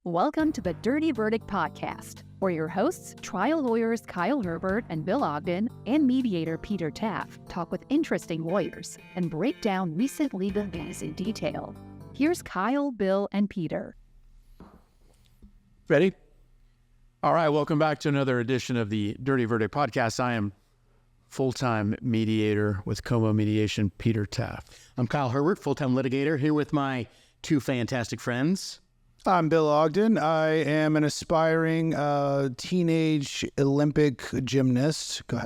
Welcome to the Dirty Verdict Podcast, where your hosts, trial lawyers Kyle Herbert and Bill Ogden, and mediator Peter Taff, talk with interesting lawyers and break down recent legal news in detail. Here's Kyle, Bill, and Peter. Ready? All right, welcome back to another edition of the Dirty Verdict Podcast. I am full-time mediator with Como Mediation, Peter Taff. I'm Kyle Herbert, full-time litigator, here with my two fantastic friends. I'm Bill Ogden. I am an aspiring teenage Olympic gymnast. Go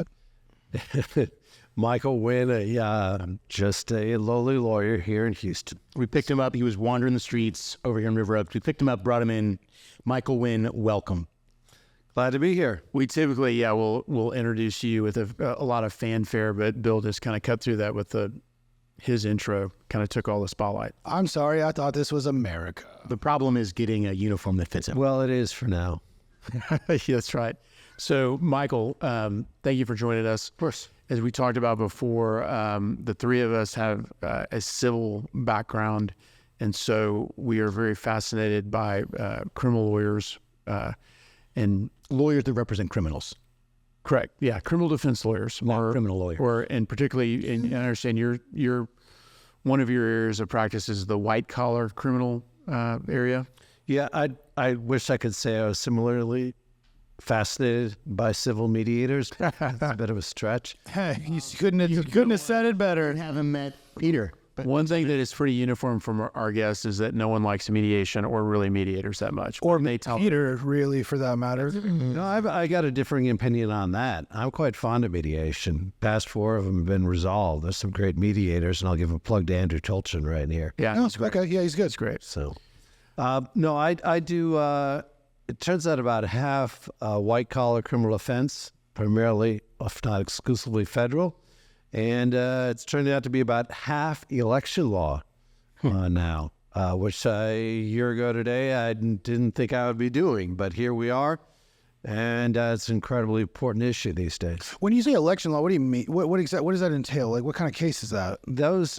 ahead. Michael Wynne, just a lowly lawyer here in Houston. We picked him up. He was wandering the streets over here in River Oaks. We picked him up, brought him in. Michael Wynne, welcome. Glad to be here. We typically, we'll introduce you with a lot of fanfare, but Bill just kind of cut through that with his intro, kind of took all the spotlight. I'm sorry. I thought this was America. The problem is getting a uniform that fits him. Well, it is for now. That's right. So, Michael, thank you for joining us. Of course. As we talked about before, the three of us have a civil background, and so we are very fascinated by criminal lawyers and Lawyers that represent criminals. correct, yeah, criminal defense lawyers, Not criminal lawyer. and particularly, and I understand you're one of your areas of practice is the white collar criminal area. Yeah, I wish I could say I was similarly fascinated by civil mediators. It's a bit of a stretch. Hey, you couldn't have said it better. Haven't met Peter. One thing that is pretty uniform from our guests is that no one likes mediation or really mediators that much. Or they tell Peter, really, for that matter. No, I got a differing opinion on that. I'm quite fond of mediation. Past four of them have been resolved. There's some great mediators, and I'll give a plug to Andrew Tolchin right here. yeah, Oh, it's great. okay. Yeah, he's good. It's great. So, no, I do. It turns out about half white collar criminal offense, primarily, if not exclusively, federal, and it's turned out to be about half election law now, which a year ago today I didn't think I would be doing, but here we are, and it's an incredibly important issue these days. When you say election law, what do you mean? What does that entail? Like, what kind of case is that?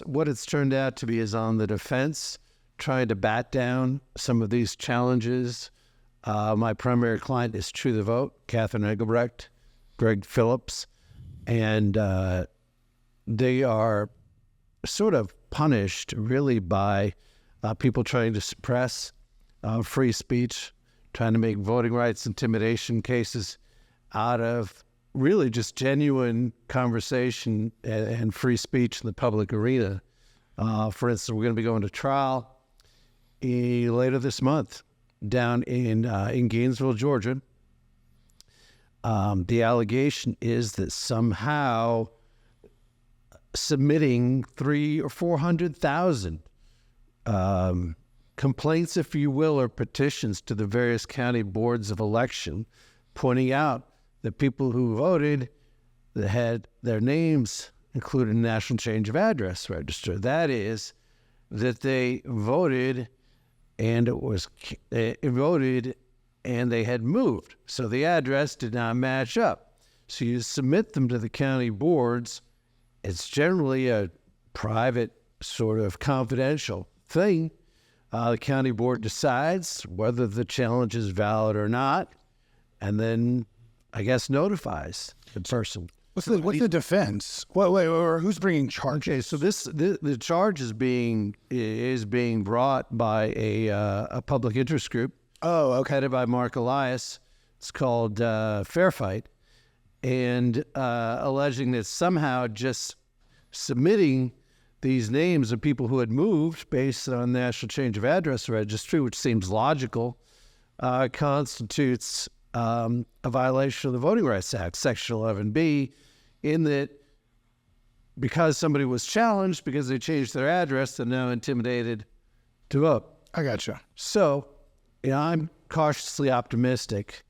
What it's turned out to be is on the defense, trying to bat down some of these challenges. My primary client is True the Vote, Catherine Engelbrecht, Greg Phillips, and they are sort of punished really by people trying to suppress free speech, trying to make voting rights intimidation cases out of really just genuine conversation and free speech in the public arena. For instance, we're going to be going to trial later this month down in Gainesville, Georgia. The allegation is that somehow submitting 300,000 or 400,000 complaints, if you will, or petitions to the various county boards of election, pointing out that people who voted that had their names included in the National Change of Address Register. That is, that they voted and they had moved, so the address did not match up. So you submit them to the county boards. It's generally a private, sort of confidential thing. The county board decides whether the challenge is valid or not, and then, I guess, notifies the person. What's the defense? Or who's bringing charge? Okay, so the charge is being brought by a public interest group. Oh, okay. Headed by Mark Elias. It's called Fair Fight, and alleging that somehow just submitting these names of people who had moved based on the National Change of Address Registry, which seems logical, constitutes a violation of the Voting Rights Act, Section 11B, in that because somebody was challenged because they changed their address, they're now intimidated to vote. I gotcha. So, I'm cautiously optimistic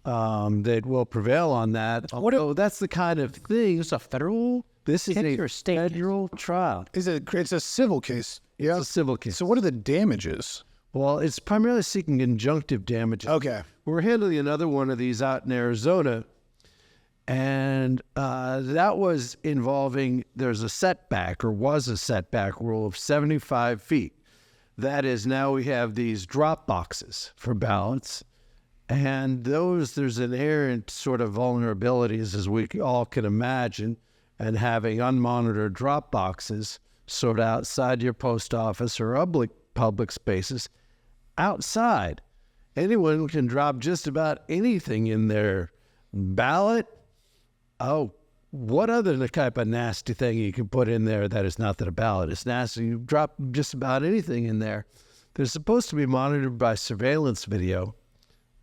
that we'll prevail on that. Although that's the kind of thing. Is this a federal? This is a state federal trial. It's a civil case. Yeah. It's a civil case. So what are the damages? Well, it's primarily seeking injunctive damages. Okay. We're handling another one of these out in Arizona, and that was involving, there's a setback, or was a setback rule of 75 feet That is, now we have these drop boxes for ballots. And there's inherent sort of vulnerabilities, as we all can imagine, and having unmonitored drop boxes sort of outside your post office or public spaces. Outside, anyone can drop just about anything in their ballot. Oh, what other type of nasty thing you can put in there that is not that a ballot is nasty? You drop just about anything in there. They're supposed to be monitored by surveillance video.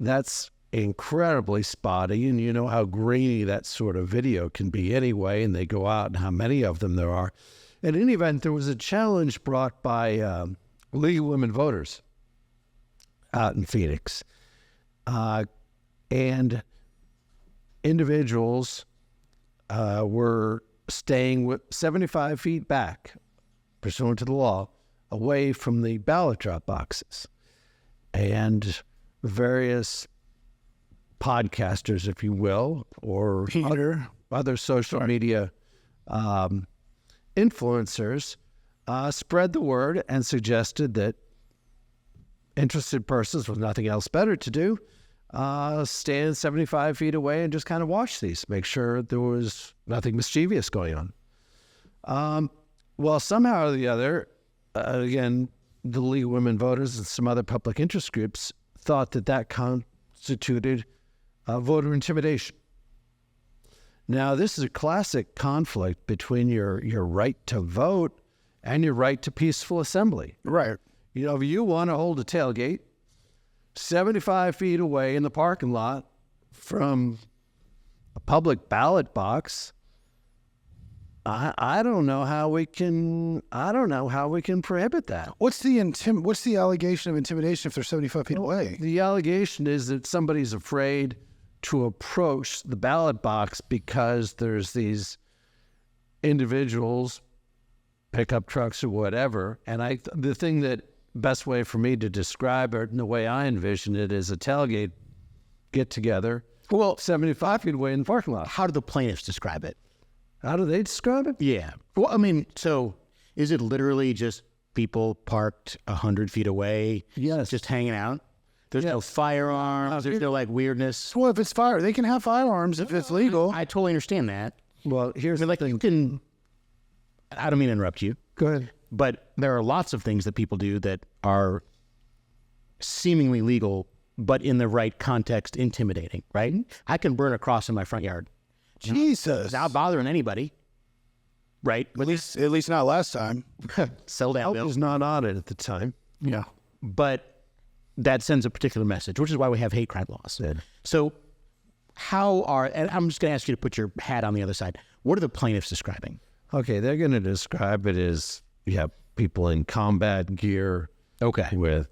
That's incredibly spotty, and you know how grainy that sort of video can be anyway, and they go out and how many of them there are. In any event, there was a challenge brought by League of Women Voters out in Phoenix. And individuals were staying 75 feet back, pursuant to the law, away from the ballot drop boxes. And various podcasters, if you will, or other social media influencers spread the word and suggested that interested persons with nothing else better to do stand 75 feet away and just kind of watch these, make sure there was nothing mischievous going on. Well, somehow or the other, again, the League of Women Voters and some other public interest groups thought that constituted voter intimidation. Now, this is a classic conflict between your right to vote and your right to peaceful assembly. Right. You know, if you want to hold a tailgate 75 feet away in the parking lot from a public ballot box, I don't know how we can prohibit that. What's the allegation of intimidation if they're 75 feet away? The allegation is that somebody's afraid to approach the ballot box because there's these individuals, pickup trucks or whatever. And the thing that best way for me to describe it and the way I envision it is a tailgate get together. Well, 75 feet away in the parking lot. how do the plaintiffs describe it? How do they describe it? Yeah. Well, I mean, so is it literally just people parked 100 feet away? Yes. Just hanging out? There's no firearms. There's no like weirdness. Well, if it's fire, they can have firearms if it's legal. I totally understand that. Well, here's I mean, like you can. I don't mean to interrupt you, Go ahead. but there are lots of things that people do that are seemingly legal, but in the right context, intimidating. Right? I can burn a cross in my front yard Jesus. without bothering anybody. Right? At least not last time. Settle down, Help Bill. was not on it at the time. Yeah. But that sends a particular message, which is why we have hate crime laws. So and I'm just going to ask you to put your hat on the other side. What are the plaintiffs describing? Okay, they're going to describe it as people in combat gear, with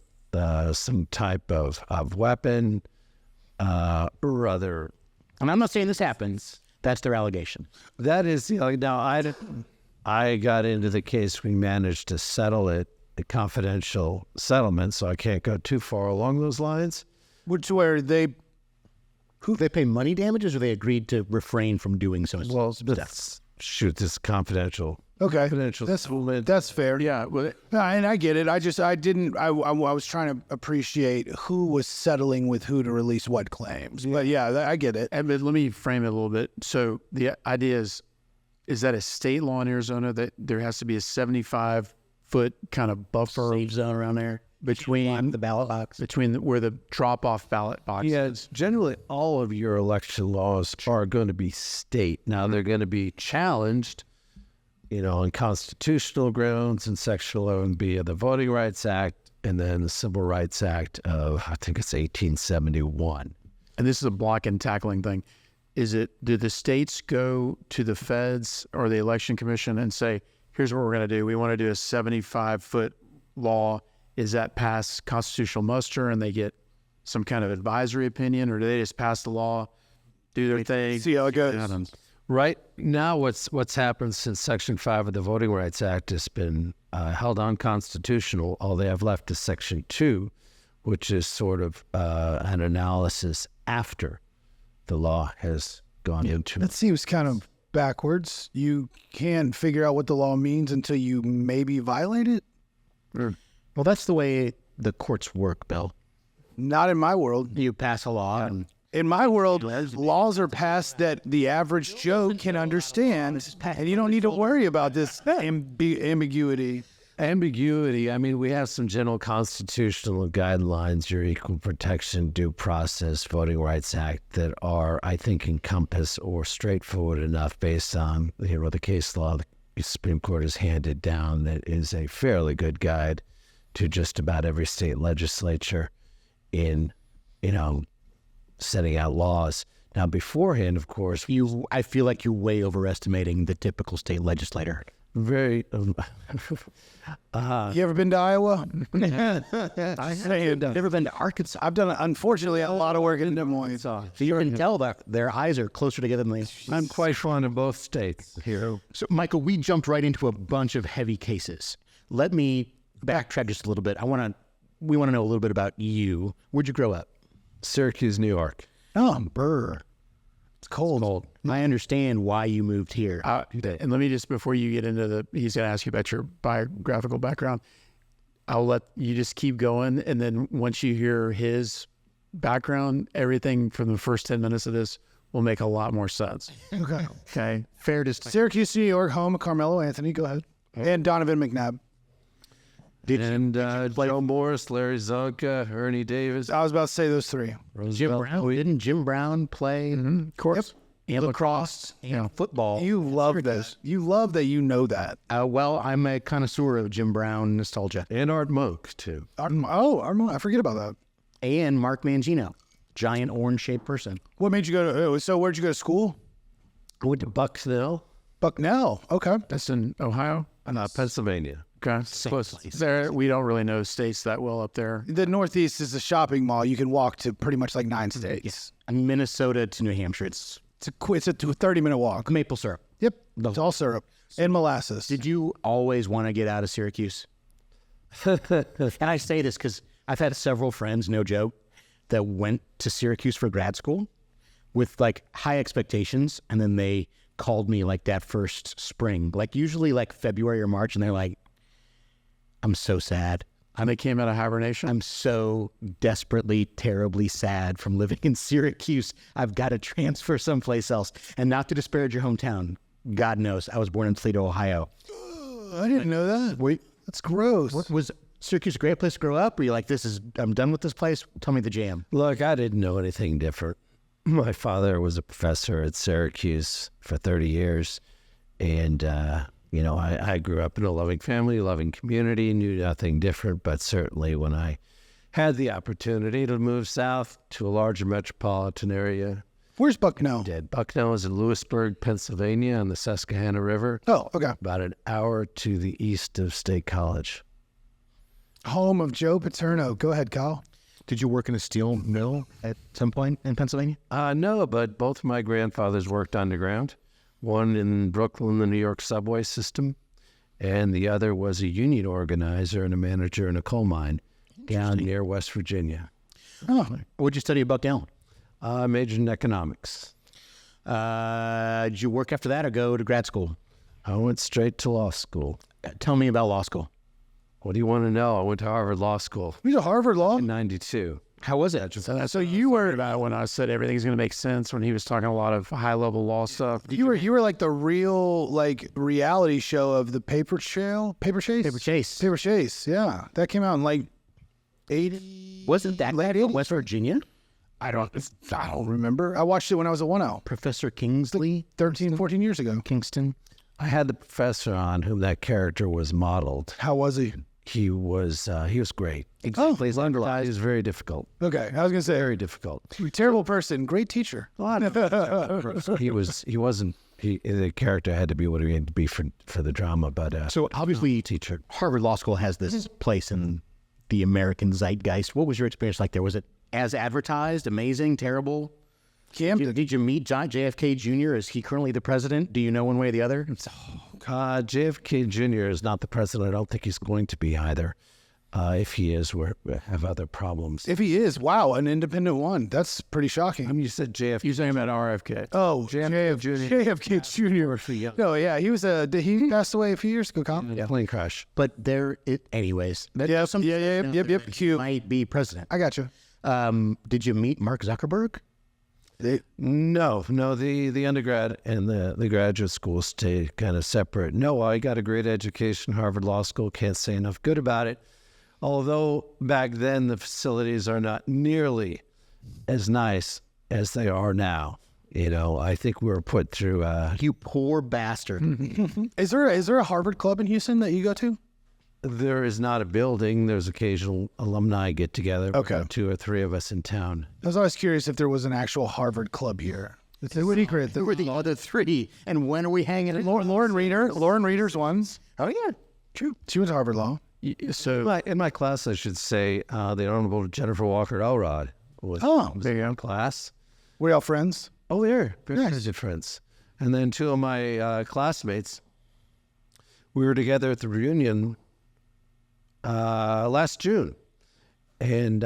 some type of weapon or other. And I'm not saying this happens. That's their allegation. That is now I got into the case. We managed to settle it, a confidential settlement, so I can't go too far along those lines. Which where they Pay money damages, or they agreed to refrain from doing so? Well, this is confidential. okay. Confidential settlement. That's fair. Yeah. Well, And I get it. I was trying to appreciate who was settling with who to release what claims. But yeah, I get it. but let me frame it a little bit. So the idea is that a state law in Arizona that there has to be a 75-foot kind of buffer Safe zone around there between the ballot box. where the drop-off ballot box Yeah, is. generally all of your election laws are going to be state. Now they're going to be challenged, on constitutional grounds in Section 11B of the Voting Rights Act, and then the Civil Rights Act of, I think it's 1871. And this is a block and tackling thing. Do the states go to the feds or the election commission and say, here's what we're going to do. We want to do a 75-foot law. Is that pass constitutional muster and they get some kind of advisory opinion, or do they just pass the law, do their thing? See how it goes. Right now, what's happened since Section 5 of the Voting Rights Act has been held unconstitutional. All they have left is Section 2, which is sort of an analysis after the law has gone into That seems kind of backwards. You can't figure out what the law means until you maybe violate it. Well, that's the way the courts work, Bill. Not in my world. You pass a law, and In my world, laws are passed that the average Joe can understand, and you don't need to worry about this ambiguity. Ambiguity. I mean, we have some general constitutional guidelines, your Equal Protection, Due Process, Voting Rights Act, that are, I think, encompass or straightforward enough based on the case law the Supreme Court has handed down. That is a fairly good guide to just about every state legislature in, setting out laws. Now, beforehand, of course, I feel like you're way overestimating the typical state legislator. very. You ever been to Iowa? I've never been to Arkansas. I've done, unfortunately, a lot of work in Des Moines. So you can tell that their eyes are closer together than they. I'm quite fond of both states here. So, Michael, we jumped right into a bunch of heavy cases. Let me backtrack just a little bit. We want to know a little bit about you. Where'd you grow up? Syracuse, New York. Oh, burr. It's cold. I understand why you moved here. And let me just, before you get into he's going to ask you about your biographical background. I'll let you just keep going. And then once you hear his background, everything from the first 10 minutes of this will make a lot more sense. Okay. Okay. Fair to say. Syracuse, New York, home of Carmelo Anthony. Go ahead. And Donovan McNabb. Joe Morris, Larry Zonka, Ernie Davis. I was about to say those three. Jim Brown. Didn't Jim Brown play? Of course. And lacrosse and football. You love this. You love that you know that. Well, I'm a connoisseur of Jim Brown nostalgia. And Art Monk, too. Armand, I forget about that. And Mark Mangino, giant orange-shaped person. What made you go to, so where'd you go to school? I went to Bucknell, Bucknell. Okay. That's in Ohio. Pennsylvania. Okay. place. There, we don't really know states that well up there. The Northeast is a shopping mall. You can walk to pretty much like 9 states. And Minnesota to New Hampshire. It's It's a 30-minute walk. maple syrup. Yep. It's all syrup and molasses. Did you always want to get out of Syracuse? And I say this because I've had several friends, no joke, that went to Syracuse for grad school with like high expectations, and then they called me like that first spring, like usually like February or March, and they're like, I'm so sad. And they came out of hibernation. I'm so desperately, terribly sad from living in Syracuse. I've got to transfer someplace else. And not to disparage your hometown, God knows, I was born in Toledo, Ohio. I didn't know that. Wait, That's gross. what was Syracuse a great place to grow up? Or you like, I'm done with this place? Tell me the jam. Look, I didn't know anything different. My father was a professor at Syracuse for 30 years. And, I grew up in a loving family, loving community, knew nothing different. But certainly when I had the opportunity to move south to a larger metropolitan area, Where's Bucknell? did. Bucknell is in Lewisburg, Pennsylvania on the Susquehanna River, Oh, okay. about an hour to the east of State College. Home of Joe Paterno. Go ahead, Kyle. Did you work in a steel mill at some point in Pennsylvania? No, but both of my grandfathers worked underground. One in Brooklyn, the New York subway system, and the other was a union organizer and a manager in a coal mine down near West Virginia. Oh, what'd you study at Bucknell? I majored in economics. Did you work after that or go to grad school? I went straight to law school. Tell me about law school. What do you want to know? I went to Harvard Law School He's a Harvard Law. in '92. How was it? So you were about when I said everything's going to make sense when he was talking a lot of high level law stuff. You were like the real like reality show of the Paper Chase. Paper Chase. Paper Chase. Yeah, that came out in like 80. Wasn't that West Virginia? I don't remember. I watched it when I was at 1L Professor Kingsley 13, 14 years ago. Kingston. I had the professor on whom that character was modeled. How was he? He was great. Exactly. He was very difficult. Okay, I was gonna say Very difficult. terrible person, great teacher. The character had to be what he had to be for the drama, but So obviously, teacher. Harvard Law School has this place in the American zeitgeist. What was your experience like there? Was it as advertised, amazing, terrible? Camden. Did you meet JFK Jr.? Is he currently the president? Do you know one way or the other? JFK Jr. is not the president. I don't think he's going to be either. If he is, we have other problems. If he is, wow, an independent one. That's pretty shocking. I mean, you said JFK. You're talking about RFK. Oh, JFK JFK Jr. No, yeah, he passed away a few years ago, Colin. Yeah, plane crash. But anyways. Yep. Q. Might be president. I got you. Did you meet Mark Zuckerberg? No. The undergrad and the graduate school stay kind of separate. No, I got a great education, Harvard Law School. Can't say enough good about it. Although back then the facilities are not nearly as nice as they are now. You know, I think we were put through. You poor bastard. Is there a Harvard club in Houston that you go to? There is not a building. There's occasional alumni get together. Okay. About 2 or 3 of us in town. I was always curious if there was an actual Harvard club here. What do you create? Who were the other 3? And when are we hanging? Lauren Reeder's ones. Oh, yeah. True. She went to Harvard Law. So In my class, I should say, the Honorable Jennifer Walker Elrod was in class. Were y'all friends? Oh, they're very good friends. And then 2 of my classmates, we were together at the reunion last June and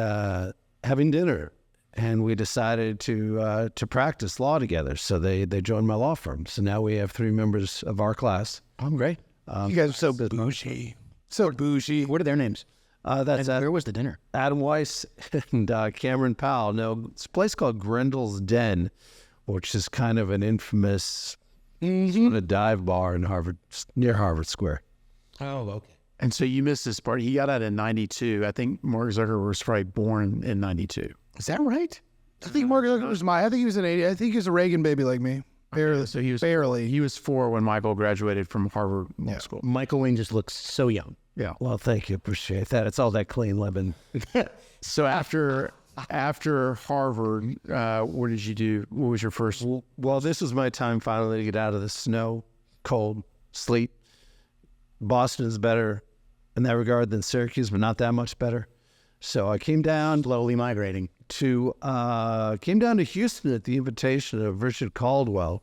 having dinner. And we decided to practice law together. So they joined my law firm. So now we have 3 members of our class. Oh, great. You guys are so bougie. So bougie. What are their names? That's Where was the dinner? Adam Weiss and Cameron Powell. No, it's a place called Grendel's Den, which is kind of an infamous sort of dive bar in near Harvard Square. Oh, okay. And so you missed this part. He got out in 92. I think Mark Zuckerberg was probably born in 92. Is that right? I think Mark Zuckerberg was I think he was an 80. I think he was a Reagan baby like me. Barely. So he was barely. He was 4 when Michael graduated from Harvard Law School. Michael Wynne just looks so young. Yeah. Well, thank you. Appreciate that. It's all that clean living. So after Harvard, what did you do? What was your first? Well, this was my time finally to get out of the snow, cold, sleet. Boston is better in that regard than Syracuse, but not that much better. So I came down Slowly migrating. to Houston at the invitation of Richard Caldwell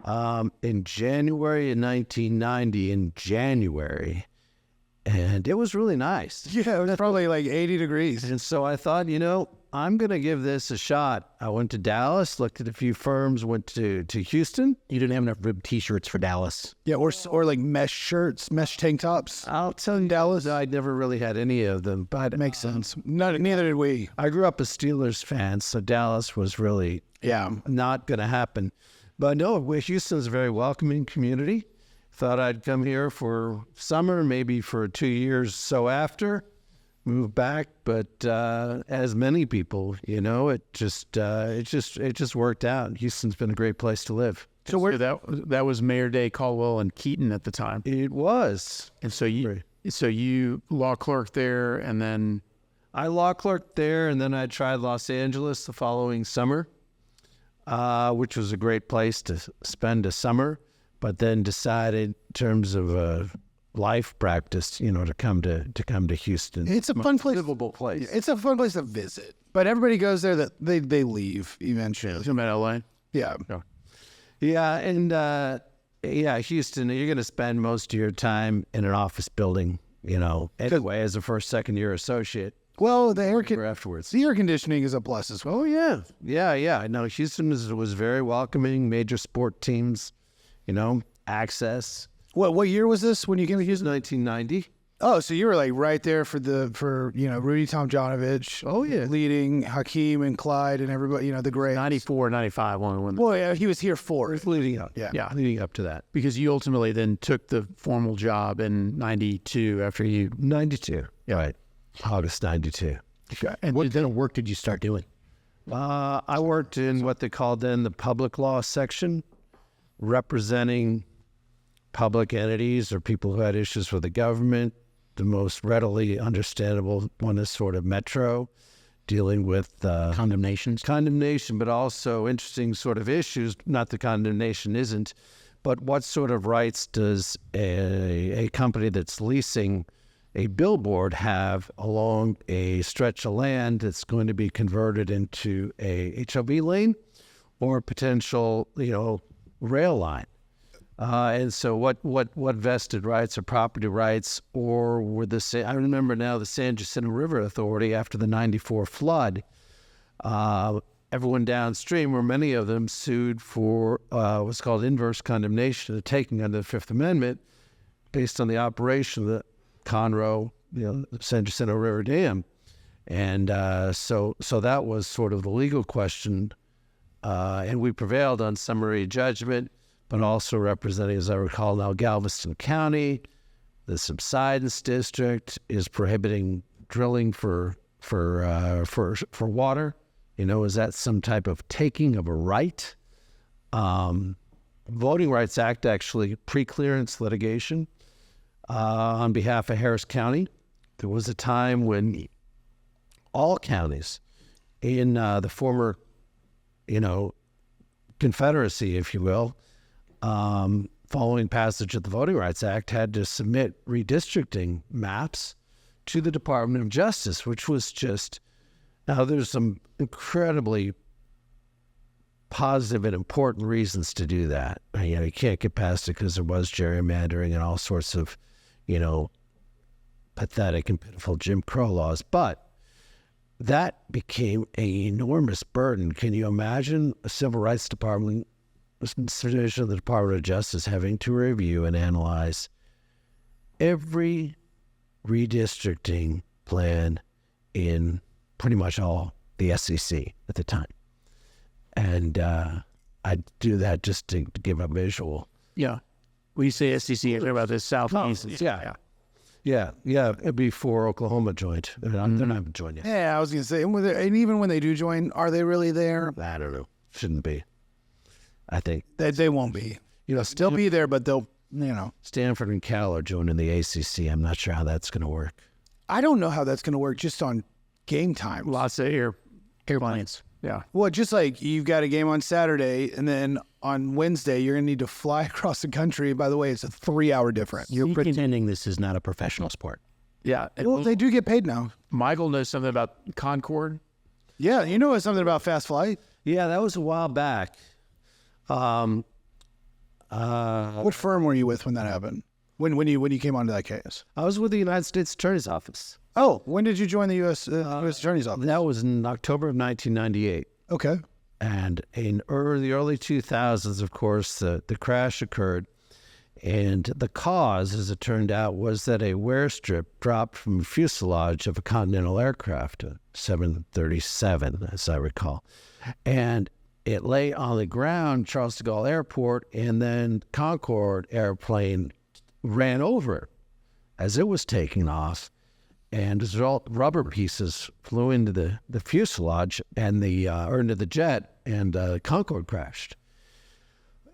in January of 1990. In January, and it was really nice. Yeah, it was probably like 80 degrees. And so I thought, I'm going to give this a shot. I went to Dallas, looked at a few firms, went to Houston. You didn't have enough ribbed T-shirts for Dallas. Yeah, or like mesh shirts, mesh tank tops. I'll tell you, Dallas, I'd never really had any of them, but Makes sense. Neither did we. I grew up a Steelers fan, so Dallas was really not going to happen. But no, Houston's a very welcoming community. Thought I'd come here for summer, maybe for 2 years so after, move back. But as many people, it just worked out. Houston's been a great place to live. So that was Mayor Day, Caldwell, and Keaton at the time. It was. And so you law clerk there, and then I law clerked there, and then I tried Los Angeles the following summer, which was a great place to spend a summer. But then decided, in terms of life practice, to come to Houston. It's a fun place. Livable place. It's a fun place to visit. But everybody goes there that they leave eventually. talking about LA. Yeah. Yeah, and Houston, you're going to spend most of your time in an office building, anyway, as a first, second year associate. Well, afterwards. The air conditioning is a plus as well. Oh, yeah. Yeah. No, Houston was very welcoming, major sport teams, access. What year was this when you came to Houston? 1990. Oh, so you were like right there for Rudy Tomjanovich. Oh, yeah. Leading Hakeem and Clyde and everybody, the great 94, 95 when we won. Well, yeah, he was here for it. Leading up. Yeah. Leading up to that. Because you ultimately then took the formal job in 92 after you... 92. Yeah. Right. August 92. And What kind of work did you start doing? I worked in what they called then the public law section, representing public entities or people who had issues with the government. The most readily understandable one is sort of Metro, dealing with Condemnation, but also interesting sort of issues. Not the condemnation isn't, but what sort of rights does a company that's leasing a billboard have along a stretch of land that's going to be converted into a HOV lane or a potential, rail line? And so what vested rights or property rights, or were I remember now the San Jacinto River Authority after the 94 flood, everyone downstream, or many of them, sued for what's called inverse condemnation of taking under the Fifth Amendment based on the operation of the Conroe, San Jacinto River Dam. And so that was sort of the legal question. And we prevailed on summary judgment, but also representing, as I recall now, Galveston County. The subsidence district is prohibiting drilling for water. Is that some type of taking of a right? Voting Rights Act, actually, pre-clearance litigation on behalf of Harris County. There was a time when all counties in the former, Confederacy, if you will, following passage of the Voting Rights Act, had to submit redistricting maps to the Department of Justice, which was just, now there's some incredibly positive and important reasons to do that. You can't get past it because there was gerrymandering and all sorts of, pathetic and pitiful Jim Crow laws. But that became an enormous burden. Can you imagine a civil rights department, division of the Department of Justice, having to review and analyze every redistricting plan in pretty much all the SEC at the time? And I do that just to give a visual. Yeah. When you say SEC, you're talking about the Southeast. Yeah. Before Oklahoma joined. They're not joined yet. Yeah, I was going to say, and even when they do join, are they really there? I don't know. Shouldn't be. I think. They won't be. They'll be there, but they'll, Stanford and Cal are joining the ACC. I'm not sure how that's going to work. I don't know how that's going to work just on game time. Lots of airplanes. Yeah. Well, just like you've got a game on Saturday, and then on Wednesday, you're going to need to fly across the country. By the way, it's a 3-hour difference. You're pretending this is not a professional sport. Yeah. Well, they do get paid now. Michael knows something about Concorde. Yeah, something about fast flight. Yeah, that was a while back. What firm were you with when that happened? When you came onto that case? I was with the United States Attorney's Office. Oh, when did you join the U.S. Attorney's Office? That was in October of 1998. Okay. And in the early 2000s, of course, the crash occurred. And the cause, as it turned out, was that a wear strip dropped from the fuselage of a Continental aircraft, a 737, as I recall. And it lay on the ground, Charles de Gaulle Airport, and then Concorde airplane ran over it as it was taking off. And as a result, rubber pieces flew into the fuselage and or into the jet, and Concorde crashed.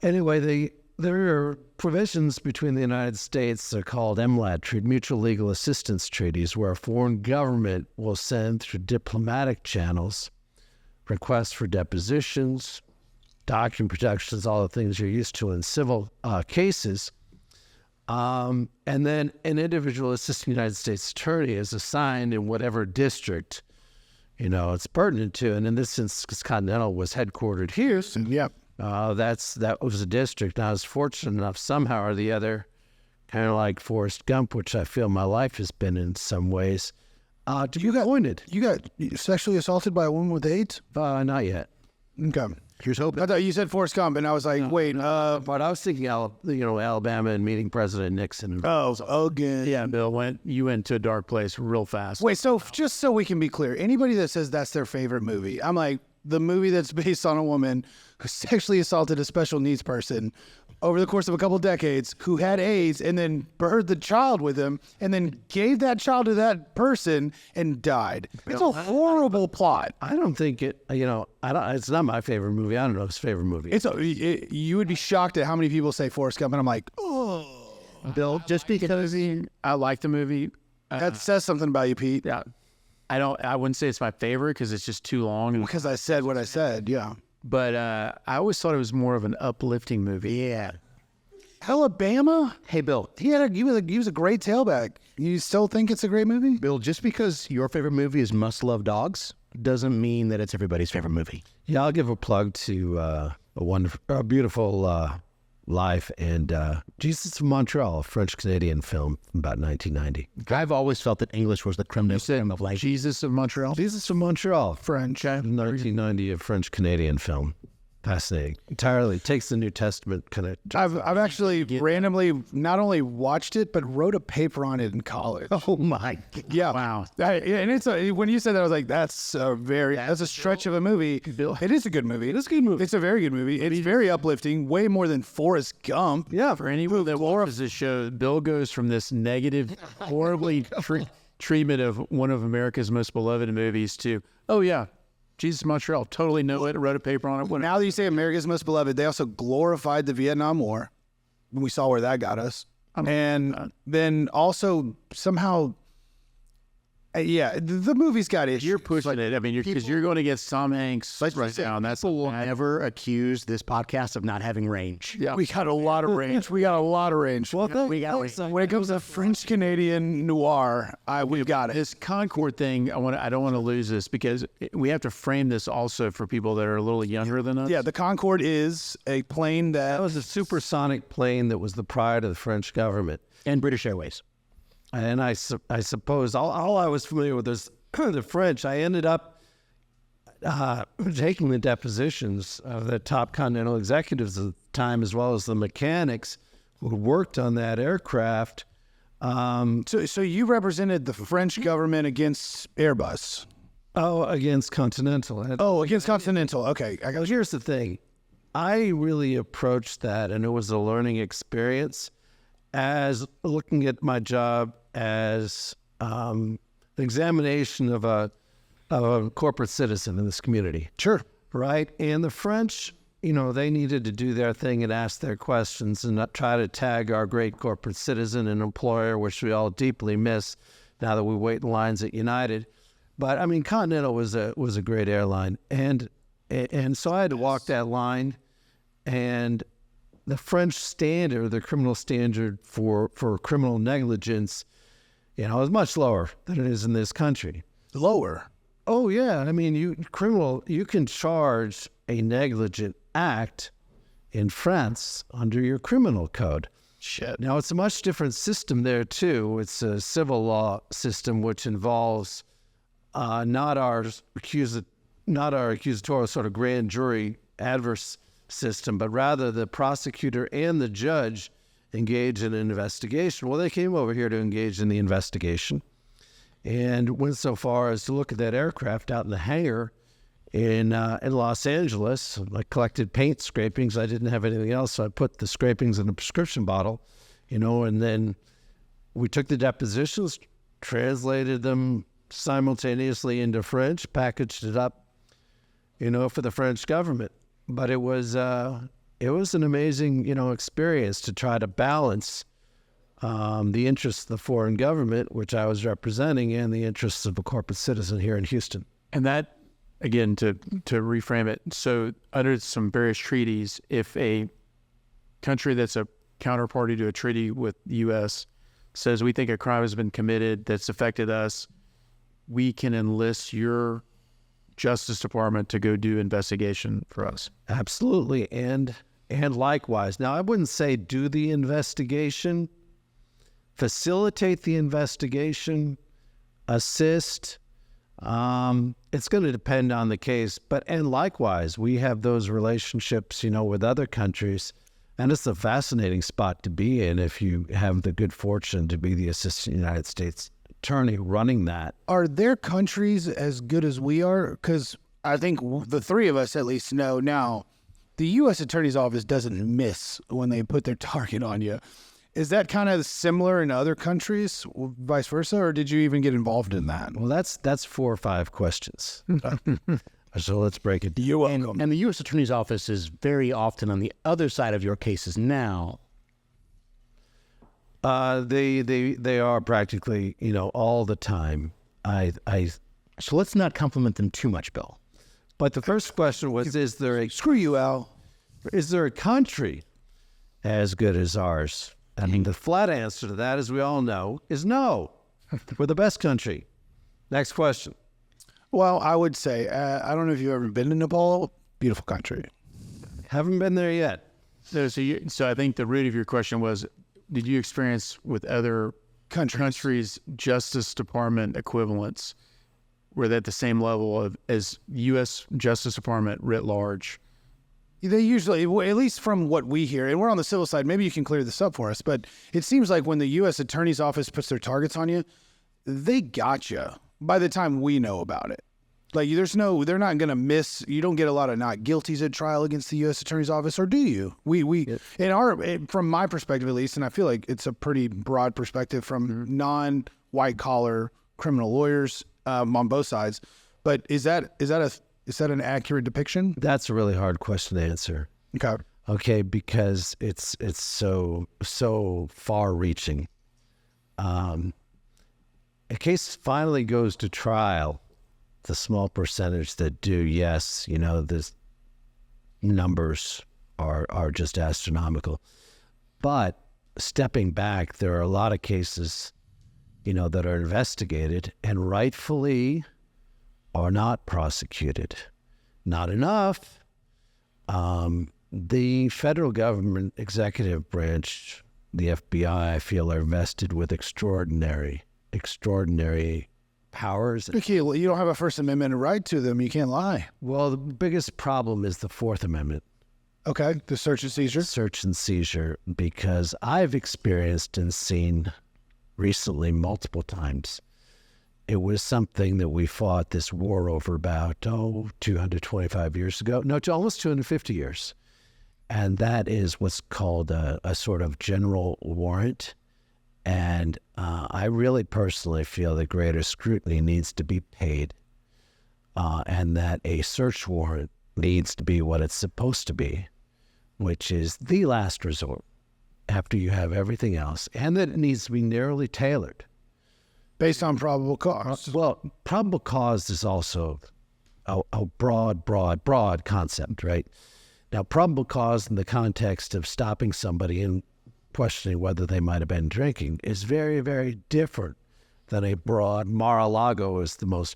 Anyway, there are provisions between the United States, they're called MLAT, Mutual Legal Assistance Treaties, where a foreign government will send through diplomatic channels requests for depositions, document protections, all the things you're used to in civil cases. And then an individual assistant United States attorney is assigned in whatever district, it's pertinent to. And in this instance, Continental was headquartered here. So Yep. That was a district. And I was fortunate enough somehow or the other, kind of like Forrest Gump, which I feel my life has been in some ways, to be appointed. You got sexually assaulted by a woman with AIDS? Not yet. Okay. Here's hoping. I thought you said Forrest Gump, and I was like, wait. But I was thinking, Alabama and meeting President Nixon. Again. Yeah, Bill, you went to a dark place real fast. Wait, so just so we can be clear, anybody that says that's their favorite movie, I'm like, the movie that's based on a woman who sexually assaulted a special needs person over the course of a couple of decades, who had AIDS, and then birthed the child with him, and then gave that child to that person and died. It's a horrible plot. I don't think it. It's not my favorite movie. I don't know his favorite movie. You would be shocked at how many people say Forrest Gump, and I'm like, oh. Bill, just because I like the movie. That says something about you, Pete. Yeah. I wouldn't say it's my favorite because it's just too long. Because I said what I said, yeah. But I always thought it was more of an uplifting movie. Yeah. Alabama? Hey, Bill. He was a great tailback. You still think it's a great movie? Bill, just because your favorite movie is Must Love Dogs doesn't mean that it's everybody's favorite movie. Yeah, I'll give a plug to a beautiful life. And Jesus of Montreal, a French-Canadian film from about 1990. I've always felt that English was the creme de creme of life. Jesus of Montreal. Jesus of Montreal, French. 1990, a French-Canadian film. Fascinating. Entirely takes the New Testament kind of. I've actually randomly not only watched it but wrote a paper on it in college. Oh my God. Yeah, Wow. And it's when you said that, I was like, that's a stretch of a movie. It is a good movie. It is a good movie. It's a very good movie. It's very uplifting, way more than Forrest Gump. Yeah, for anyone that watches this show, Bill goes from this negative, horribly treatment of one of America's most beloved movies to, oh yeah, Jesus of Montreal, totally know it, wrote a paper on it. Now that you say America's Most Beloved, they also glorified the Vietnam War. We saw where that got us. And then also somehow, the movie's got issues. You're pushing it. I mean, because you're going against Tom Hanks right now, and that's People will never accuse this podcast of not having range. yeah. We got a lot of range. We got a lot of range. We got range. When it comes to French Canadian noir, we've got it. This Concorde thing, I don't want to lose this because we have to frame this also for people that are a little younger than us. Yeah, the Concorde is a plane That was a supersonic plane that was the pride of the French government. And British Airways. And I suppose all I was familiar with is the French. I ended up taking the depositions of the top Continental executives at the time, as well as the mechanics who worked on that aircraft. So you represented the French government against Airbus. Against Continental. Against Continental. Okay. Well, here's the thing. I really approached that, and it was a learning experience, as looking at my job as an examination of a corporate citizen in this community. Sure. Right? And the French, they needed to do their thing and ask their questions and not try to tag our great corporate citizen and employer, which we all deeply miss now that we wait in lines at United. But I mean, Continental was a great airline, and so I had to walk that line. And the French standard, the criminal standard for criminal negligence, is much lower than it is in this country. Lower. Oh yeah, I mean, you can charge a negligent act in France under your criminal code. Shit. Now it's a much different system there too. It's a civil law system which involves not our accusatorial sort of grand jury adverse system, but rather the prosecutor and the judge engage in an investigation. Well, they came over here to engage in the investigation and went so far as to look at that aircraft out in the hangar in Los Angeles. I collected paint scrapings. I didn't have anything else, so I put the scrapings in a prescription bottle, and then we took the depositions, translated them simultaneously into French, packaged it up, for the French government. But it was an amazing, experience to try to balance the interests of the foreign government, which I was representing, and the interests of a corporate citizen here in Houston. And that, again, to reframe it, so under some various treaties, if a country that's a counterparty to a treaty with the U.S. says we think a crime has been committed that's affected us, we can enlist your Justice Department to go do investigation for us. Absolutely, and likewise. Now, I wouldn't say do the investigation, facilitate the investigation, assist. It's going to depend on the case, and likewise, we have those relationships, with other countries, and it's a fascinating spot to be in if you have the good fortune to be the Assistant United States Attorney running that. Are there countries as good as we are? Because I think the three of us at least know now the U.S. Attorney's Office doesn't miss when they put their target on you. Is that kind of similar in other countries, vice versa, or did you even get involved in that? Well, that's 4 or 5 questions. So let's break it down. You're welcome. And the U.S. Attorney's Office is very often on the other side of your cases now. They are practically, all the time. So let's not compliment them too much, Bill. But the first question was, Screw you, Al. Is there a country as good as ours? I mean, the flat answer to that, as we all know, is no. We're the best country. Next question. Well, I would say, I don't know if you've ever been to Nepal. Beautiful country. Haven't been there yet. So I think the root of your question was, did you experience with other countries' Justice Department equivalents, were they at the same level as U.S. Justice Department writ large? They usually, at least from what we hear, and we're on the civil side, maybe you can clear this up for us, but it seems like when the U.S. Attorney's Office puts their targets on you, they got you by the time we know about it. Like, they're not going to miss, you don't get a lot of not guilties at trial against the U.S. Attorney's Office, or do you? From my perspective at least, and I feel like it's a pretty broad perspective from non-white collar criminal lawyers on both sides, but is that an accurate depiction? That's a really hard question to answer. Okay, because it's so far-reaching. A case finally goes to trial. The small percentage that do, yes, the numbers are just astronomical. But stepping back, there are a lot of cases, that are investigated and rightfully are not prosecuted. Not enough. The federal government executive branch, the FBI, I feel, are vested with extraordinary powers. Okay, you don't have a First Amendment right to them. You can't lie. Well, the biggest problem is the Fourth Amendment. Okay, the search and seizure? Search and seizure, because I've experienced and seen recently multiple times. It was something that we fought this war over about, 225 years ago. No, to almost 250 years. And that is what's called a sort of general warrant. And I really personally feel that greater scrutiny needs to be paid, and that a search warrant needs to be what it's supposed to be, which is the last resort after you have everything else, and that it needs to be narrowly tailored. Based on probable cause. Well, probable cause is also a broad concept, right? Now, probable cause in the context of stopping somebody and questioning whether they might have been drinking is very, very different than a broad. Mar-a-Lago is the most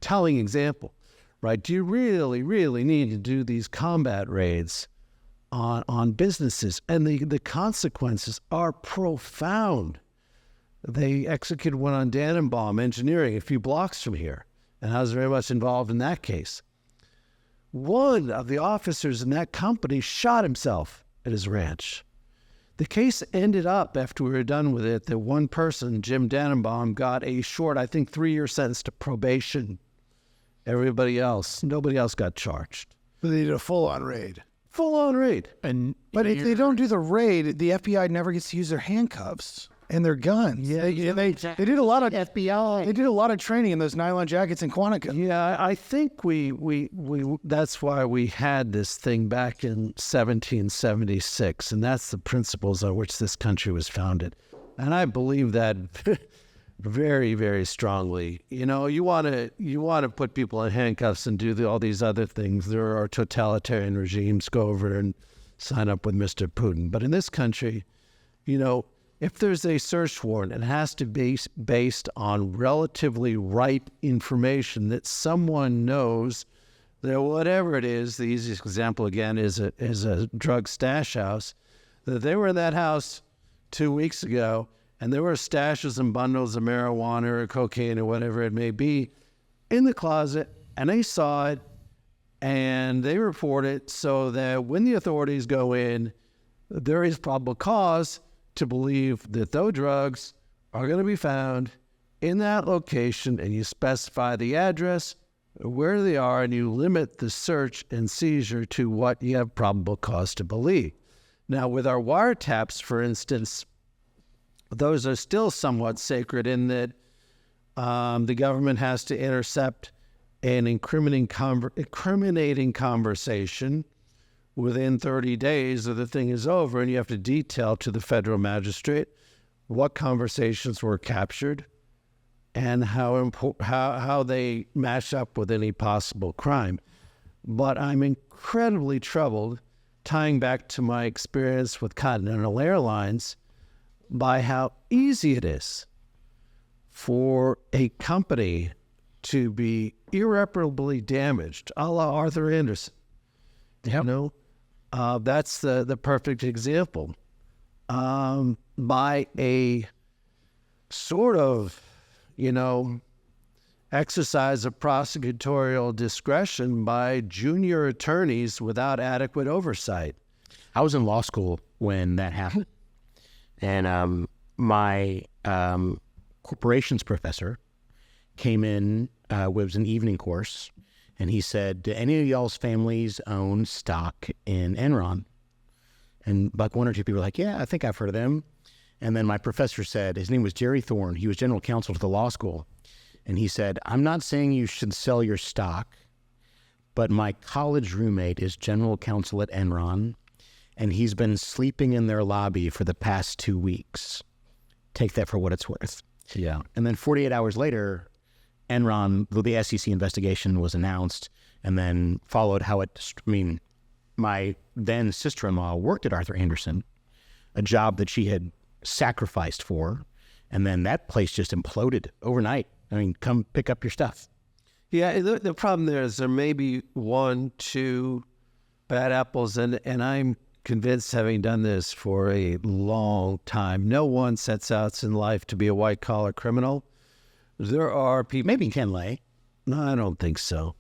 telling example, right? Do you really, really need to do these combat raids on businesses? And the consequences are profound. They executed one on Tannenbaum Engineering a few blocks from here, and I was very much involved in that case. One of the officers in that company shot himself at his ranch. The case ended up, after we were done with it, that one person, Jim Tannenbaum, got a short, I think, 3-year sentence to probation. Nobody else got charged. But they did a full-on raid. Full-on raid. But if they don't do the raid, the FBI never gets to use their handcuffs and their guns. Yeah, they did a lot of FBI. They did a lot of training in those nylon jackets in Quantico. Yeah, I think we that's why we had this thing back in 1776, and that's the principles on which this country was founded. And I believe that very, very strongly. You want to put people in handcuffs and do all these other things. There are totalitarian regimes. Go over and sign up with Mr. Putin. But in this country, if there's a search warrant, it has to be based on relatively ripe information that someone knows that whatever it is. The easiest example, again, is a drug stash house. That they were in that house 2 weeks ago, and there were stashes and bundles of marijuana or cocaine or whatever it may be in the closet, and they saw it, and they report it, so that when the authorities go in, there is probable cause to believe that those drugs are going to be found in that location, and you specify the address, where they are, and you limit the search and seizure to what you have probable cause to believe. Now, with our wiretaps, for instance, those are still somewhat sacred in that the government has to intercept an incriminating conversation within 30 days or the thing is over, and you have to detail to the federal magistrate what conversations were captured and how they match up with any possible crime. But I'm incredibly troubled, tying back to my experience with Continental Airlines, by how easy it is for a company to be irreparably damaged, a la Arthur Anderson. That's the perfect example. By a sort of, exercise of prosecutorial discretion by junior attorneys without adequate oversight. I was in law school when that happened. And my corporations professor came in, it was an evening course, and he said, do any of y'all's families own stock in Enron? And like one or two people were like, yeah, I think I've heard of them. And then my professor said, his name was Jerry Thorne. He was general counsel to the law school. And he said, I'm not saying you should sell your stock, but my college roommate is general counsel at Enron, and he's been sleeping in their lobby for the past 2 weeks. Take that for what it's worth. Yeah. And then 48 hours later, Enron, the SEC investigation was announced, and then followed my then sister-in-law worked at Arthur Andersen, a job that she had sacrificed for, and then that place just imploded overnight. I mean, come pick up your stuff. Yeah, the problem there is there may be 1, 2 bad apples, and I'm convinced, having done this for a long time, no one sets out in life to be a white-collar criminal. There are people... Maybe Ken Lay. No, I don't think so.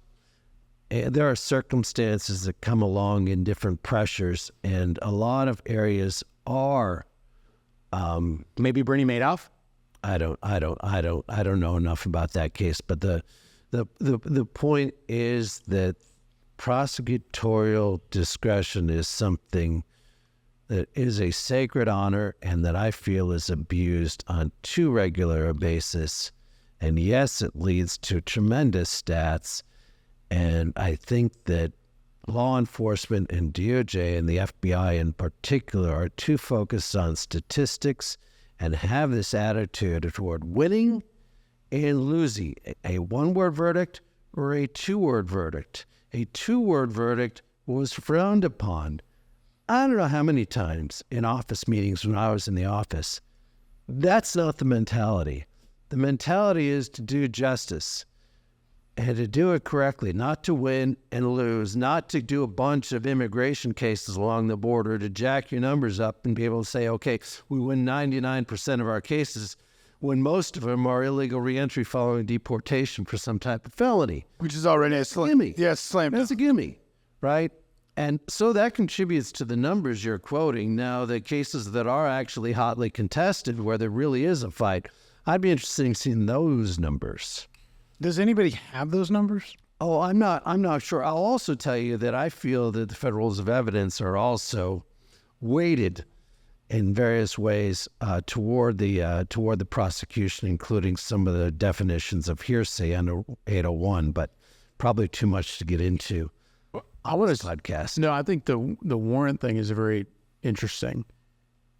There are circumstances that come along in different pressures, and a lot of areas are... Maybe Bernie Madoff? I don't know enough about that case, but the point is that prosecutorial discretion is something that is a sacred honor and that I feel is abused on too regular a basis. And yes, it leads to tremendous stats. And I think that law enforcement and DOJ and the FBI in particular are too focused on statistics and have this attitude toward winning and losing. A one-word verdict or a two-word verdict. A two-word verdict was frowned upon. I don't know how many times in office meetings when I was in the office. That's not the mentality. The mentality is to do justice and to do it correctly, not to win and lose, not to do a bunch of immigration cases along the border to jack your numbers up and be able to say, okay, we win 99% of our cases, when most of them are illegal reentry following deportation for some type of felony. Which is already a gimme. Yes, slam dunk. That's a gimme, right? And so that contributes to the numbers you're quoting. Now, the cases that are actually hotly contested, where there really is a fight, I'd be interested in seeing those numbers. Does anybody have those numbers? Oh, I'm not sure. I'll also tell you that I feel that the federal rules of evidence are also weighted in various ways toward the prosecution, including some of the definitions of hearsay under 801, but probably too much to get into. I want to podcast. No, I think the warrant thing is very interesting,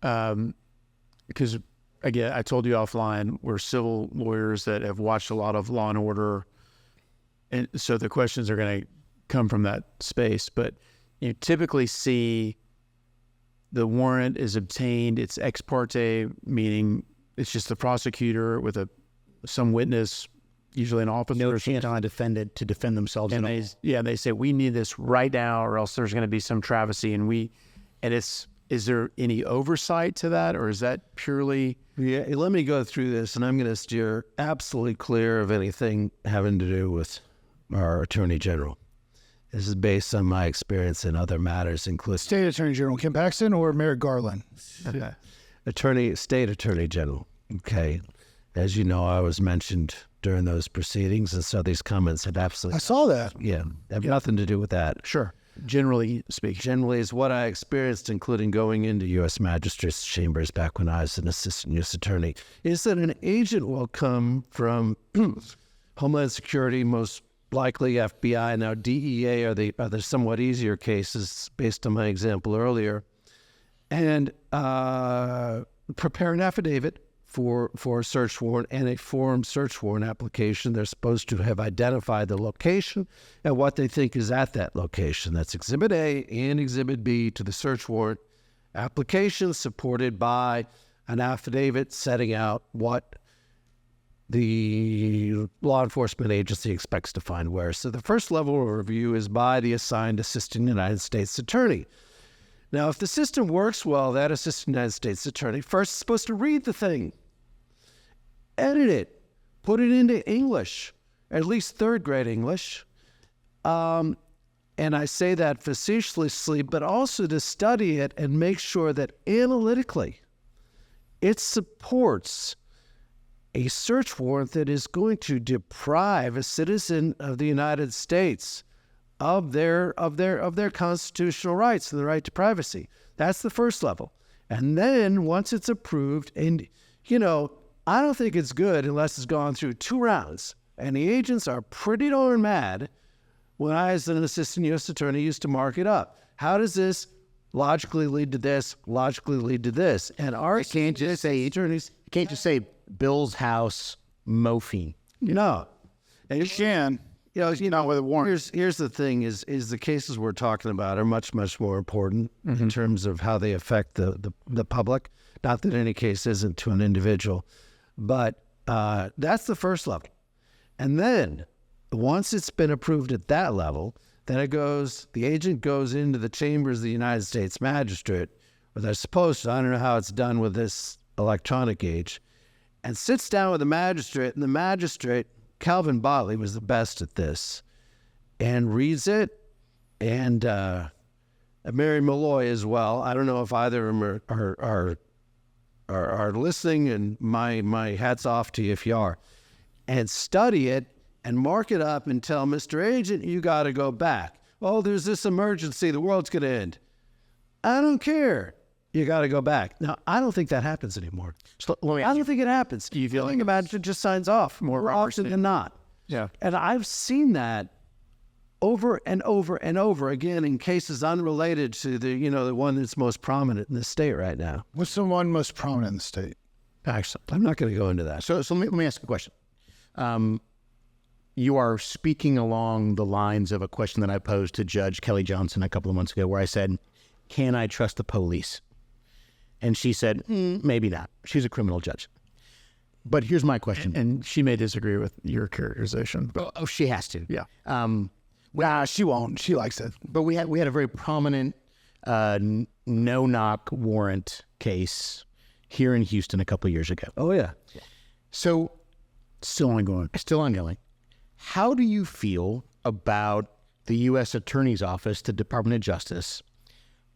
because again, I told you offline, we're civil lawyers that have watched a lot of Law and Order, and so the questions are going to come from that space. But you typically see the warrant is obtained, it's ex parte, meaning it's just the prosecutor with some witness, usually an officer. No chance on a defendant to defend themselves. And they say, we need this right now or else there's going to be some travesty. Is there any oversight to that, or is that purely... Yeah, let me go through this, and I'm going to steer absolutely clear of anything having to do with our Attorney General. This is based on my experience in other matters, including... State Attorney General Kim Paxton or Merrick Garland? State Attorney General. Okay. As you know, I was mentioned during those proceedings, and so these comments have absolutely... I saw that. Yeah, have nothing to do with that. Sure. Generally speaking. Generally is what I experienced, including going into U.S. Magistrates' chambers back when I was an assistant U.S. attorney, is that an agent will come from Homeland Security, most likely FBI. Now, DEA are the somewhat easier cases, based on my example earlier, and prepare an affidavit for a search warrant and a form search warrant application. They're supposed to have identified the location and what they think is at that location. That's Exhibit A and Exhibit B to the search warrant application, supported by an affidavit setting out what the law enforcement agency expects to find where. So the first level of review is by the assigned assistant United States attorney. Now, if the system works well, that assistant United States attorney first is supposed to read the thing, edit it, put it into English, at least third-grade English. And I say that facetiously, but also to study it and make sure that analytically it supports a search warrant that is going to deprive a citizen of the United States of their constitutional rights and the right to privacy. That's the first level. And then once it's approved, and I don't think it's good unless it's gone through 2 rounds. And the agents are pretty darn mad when I, as an assistant U.S. attorney, used to mark it up. How does this logically lead to this, logically lead to this? And our can't just say attorneys can't just say Bill's house morphine. No. And You can. Not with a warrant. Here's the thing: is the cases we're talking about are much more important in terms of how they affect the public. Not that any case isn't to an individual, but that's the first level. And then once it's been approved at that level, then the agent goes into the chambers of the United States magistrate, or they're supposed to. I don't know how it's done with this electronic age, and sits down with the magistrate, and the magistrate, Calvin Botley, was the best at this, and reads it, and Mary Malloy as well. I don't know if either of them are listening, and my hat's off to you if you are, and study it and mark it up and tell Mr. Agent, you got to go back. Oh, there's this emergency, the world's going to end. I don't care. You got to go back. Now, I don't think that happens anymore. So let me I ask don't think it happens. Do you feel like a magistrate just signs off more often than not? Yeah. And I've seen that over and over and over again in cases unrelated to the one that's most prominent in the state right now. What's the one most prominent in the state? Actually, I'm not going to go into that. So let me ask a question. You are speaking along the lines of a question that I posed to Judge Kelly Johnson a couple of months ago, where I said, "Can I trust the police?" And she said, "Maybe not." She's a criminal judge. But here's my question. And she may disagree with your characterization. But Oh, she has to. yeah. Nah, she won't. She likes it. But we had a very prominent no-knock warrant case here in Houston a couple of years ago. Oh, yeah. So Still ongoing. still ongoing. How do you feel about the U.S. Attorney's Office, the Department of Justice,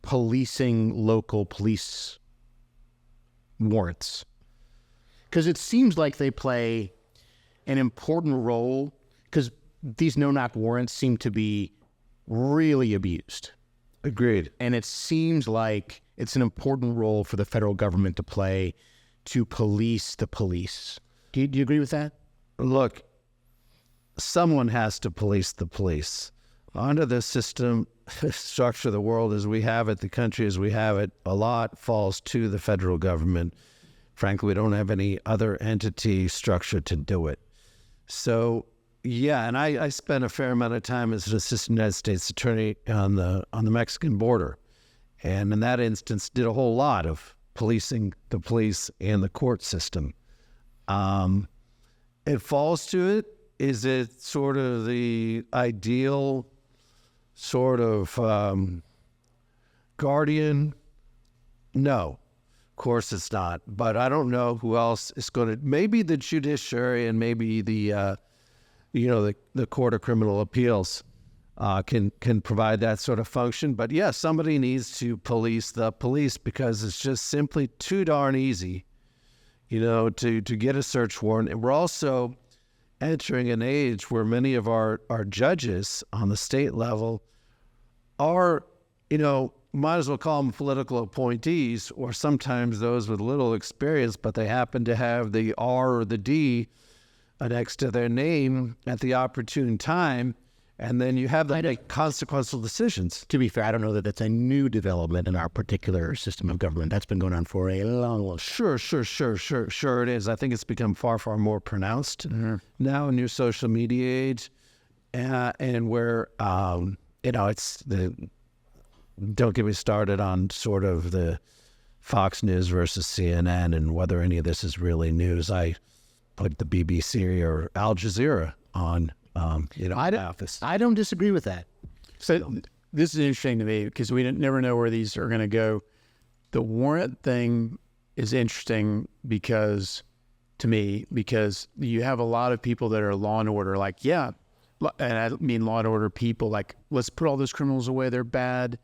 policing local police warrants? Because it seems like they play an important role, because these no-knock warrants seem to be really abused. Agreed. And it seems like it's an important role for the federal government to play to police the police. Do you agree with that? Look, someone has to police the police. Under the system structure of the world as we have it, the country as we have it, a lot falls to the federal government. Frankly, we don't have any other entity structure to do it. So, yeah, and I spent a fair amount of time as an assistant United States attorney on the Mexican border. And in that instance, did a whole lot of policing the police and the court system. It falls to it. Is it sort of the ideal sort of guardian? No, of course it's not. But I don't know who else is going to. Maybe the judiciary and maybe the Court of Criminal Appeals can provide that sort of function. But yeah, somebody needs to police the police, because it's just simply too darn easy, to get a search warrant. And we're also entering an age where many of our judges on the state level are, might as well call them political appointees, or sometimes those with little experience, but they happen to have the R or the D next to their name at the opportune time. And then you have to make consequential decisions. To be fair, I don't know that that's a new development in our particular system of government. That's been going on for a long time. Sure it is. I think it's become far more pronounced now in your social media age, and where it's don't get me started on sort of the Fox News versus CNN and whether any of this is really news. I put the BBC or Al Jazeera on. I don't disagree with that. So this is interesting to me because we never know where these are going to go. The warrant thing is interesting because you have a lot of people that are law and order, like, yeah, and I mean law and order people, like, let's put all those criminals away. They're bad.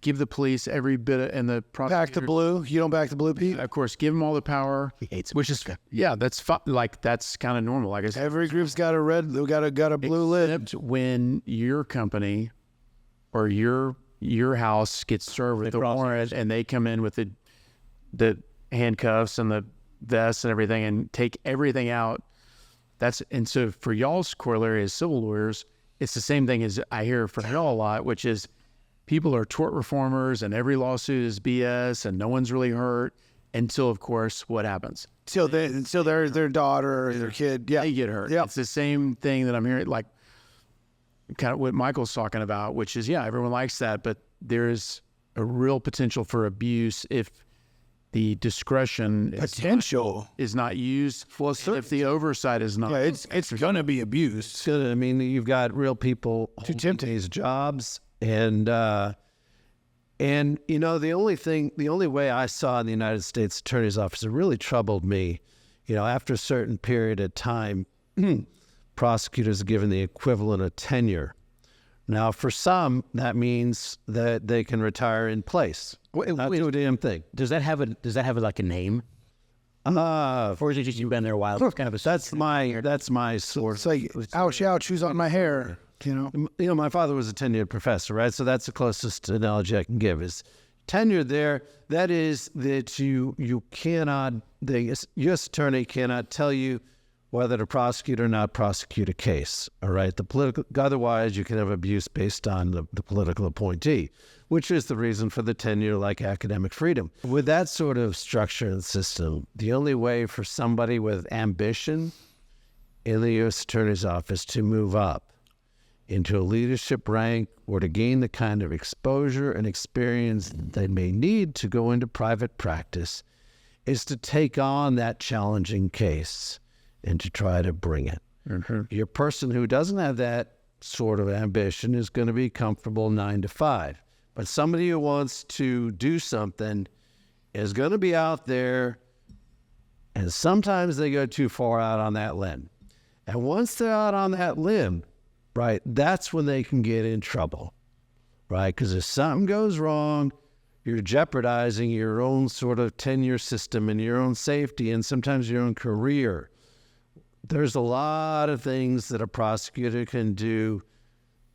Give the police every bit of, and the prosecutors. Back the blue. You don't back the blue, Pete? Of course, give them all the power. He hates it. Which is, yeah, that's like, that's kind of normal. Like I said, Every group's got a red, got a blue lid. except when your company or your house gets served with the warrant and they come in with the handcuffs and the vests and everything and take everything out. And so for y'all's corollary as civil lawyers, it's the same thing as I hear from y'all a lot, which is people are tort reformers and every lawsuit is BS and no one's really hurt until, of course, what happens? Until their daughter or their kid, They get hurt. Yep. It's the same thing that I'm hearing, like kind of what Michael's talking about, which is, yeah, everyone likes that, but there's a real potential for abuse if the discretion is not used. Well, if the oversight is not. Yeah, it's gonna be abused. I mean, you've got real people holding these jobs, and you know, the only way I saw in the United States Attorney's Office, it really troubled me. You know, after a certain period of time, prosecutors are given the equivalent of tenure. Now, for some, that means that they can retire in place. Not do a damn thing. Does that have like a name? Or is it just you've been there a while? It's kind of a That's my source. It's like, ouch, who's on my hair? You know, My father was a tenured professor, right? So that's the closest analogy I can give. Is tenure there? That is that you cannot, the U.S. attorney cannot tell you whether to prosecute or not prosecute a case. All right, otherwise you can have abuse based on the political appointee, which is the reason for the tenure, like academic freedom. With that sort of structure and system, the only way for somebody with ambition in the U.S. Attorney's Office to move up into a leadership rank or to gain the kind of exposure and experience that they may need to go into private practice is to take on that challenging case and to try to bring it. Your person who doesn't have that sort of ambition is going to be comfortable 9 to 5. But somebody who wants to do something is going to be out there, and sometimes they go too far out on that limb. And once they're out on that limb, right, that's when they can get in trouble, right? Because if something goes wrong, you're jeopardizing your own sort of tenure system and your own safety and sometimes your own career. There's a lot of things that a prosecutor can do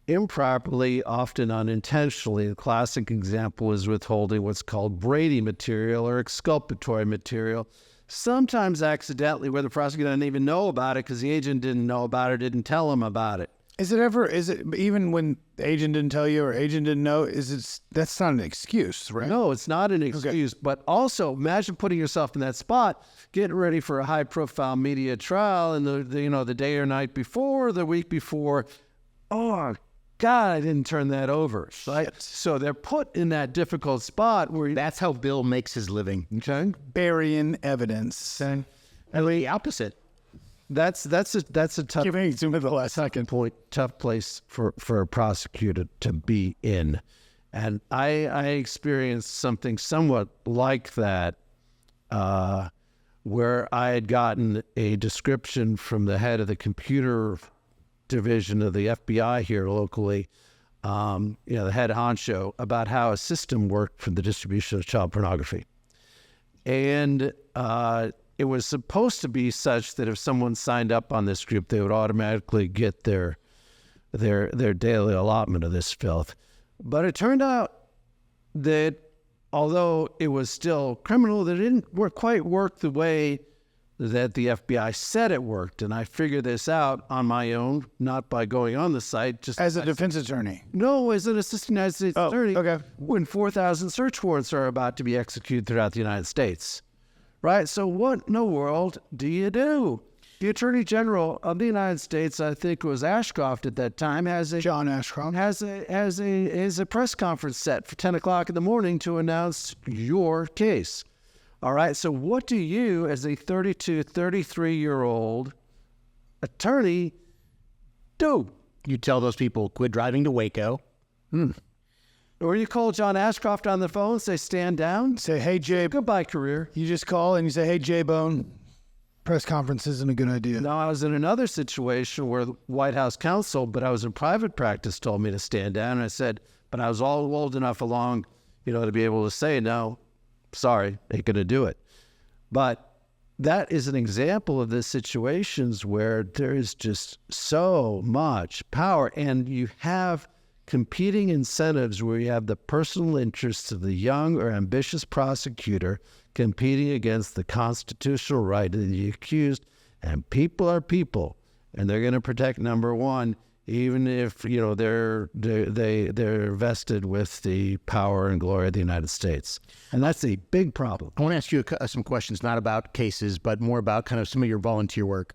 improperly, often unintentionally. The classic example is withholding what's called Brady material or exculpatory material, sometimes accidentally, where the prosecutor didn't even know about it because the agent didn't know about it, didn't tell him about it. Is it even when the agent didn't tell you or agent didn't know, that's not an excuse, right? No, it's not an excuse. Okay. But also imagine putting yourself in that spot, getting ready for a high profile media trial and the day or night before, the week before, oh God, I didn't turn that over. Right? So they're put in that difficult spot where that's how Bill makes his living. Okay. Burying evidence. And the opposite. That's a tough. Giving to me the last second point. Tough place for a prosecutor to be in, and I experienced something somewhat like that, where I had gotten a description from the head of the computer division of the FBI here locally, the head honcho, about how a system worked for the distribution of child pornography, and it was supposed to be such that if someone signed up on this group, they would automatically get their daily allotment of this filth. But it turned out that although it was still criminal, that it didn't quite work the way that the FBI said it worked. And I figured this out on my own, not by going on the site. Just as a defense attorney? No, as an assistant United States attorney. Okay. When 4,000 search warrants are about to be executed throughout the United States. Right, so what in the world do you do? The Attorney General of the United States, I think it was Ashcroft at that time, John Ashcroft has a press conference set for 10 o'clock in the morning to announce your case. All right, so what do you, as a 32, 33-year-old attorney, do? You tell those people, quit driving to Waco. Or you call John Ashcroft on the phone, say, stand down. Say, hey, Jay. Goodbye, career. You just call and you say, hey, J-Bone, press conference isn't a good idea. Now, I was in another situation where the White House counsel, but I was in private practice, told me to stand down. And I said, but I was all old enough along, to be able to say, no, sorry, ain't going to do it. But that is an example of the situations where there is just so much power, and you have competing incentives where you have the personal interests of the young or ambitious prosecutor competing against the constitutional right of the accused. And people are people, and they're going to protect number one, even if they're vested with the power and glory of the United States. And that's a big problem. I want to ask you some questions, not about cases, but more about kind of some of your volunteer work.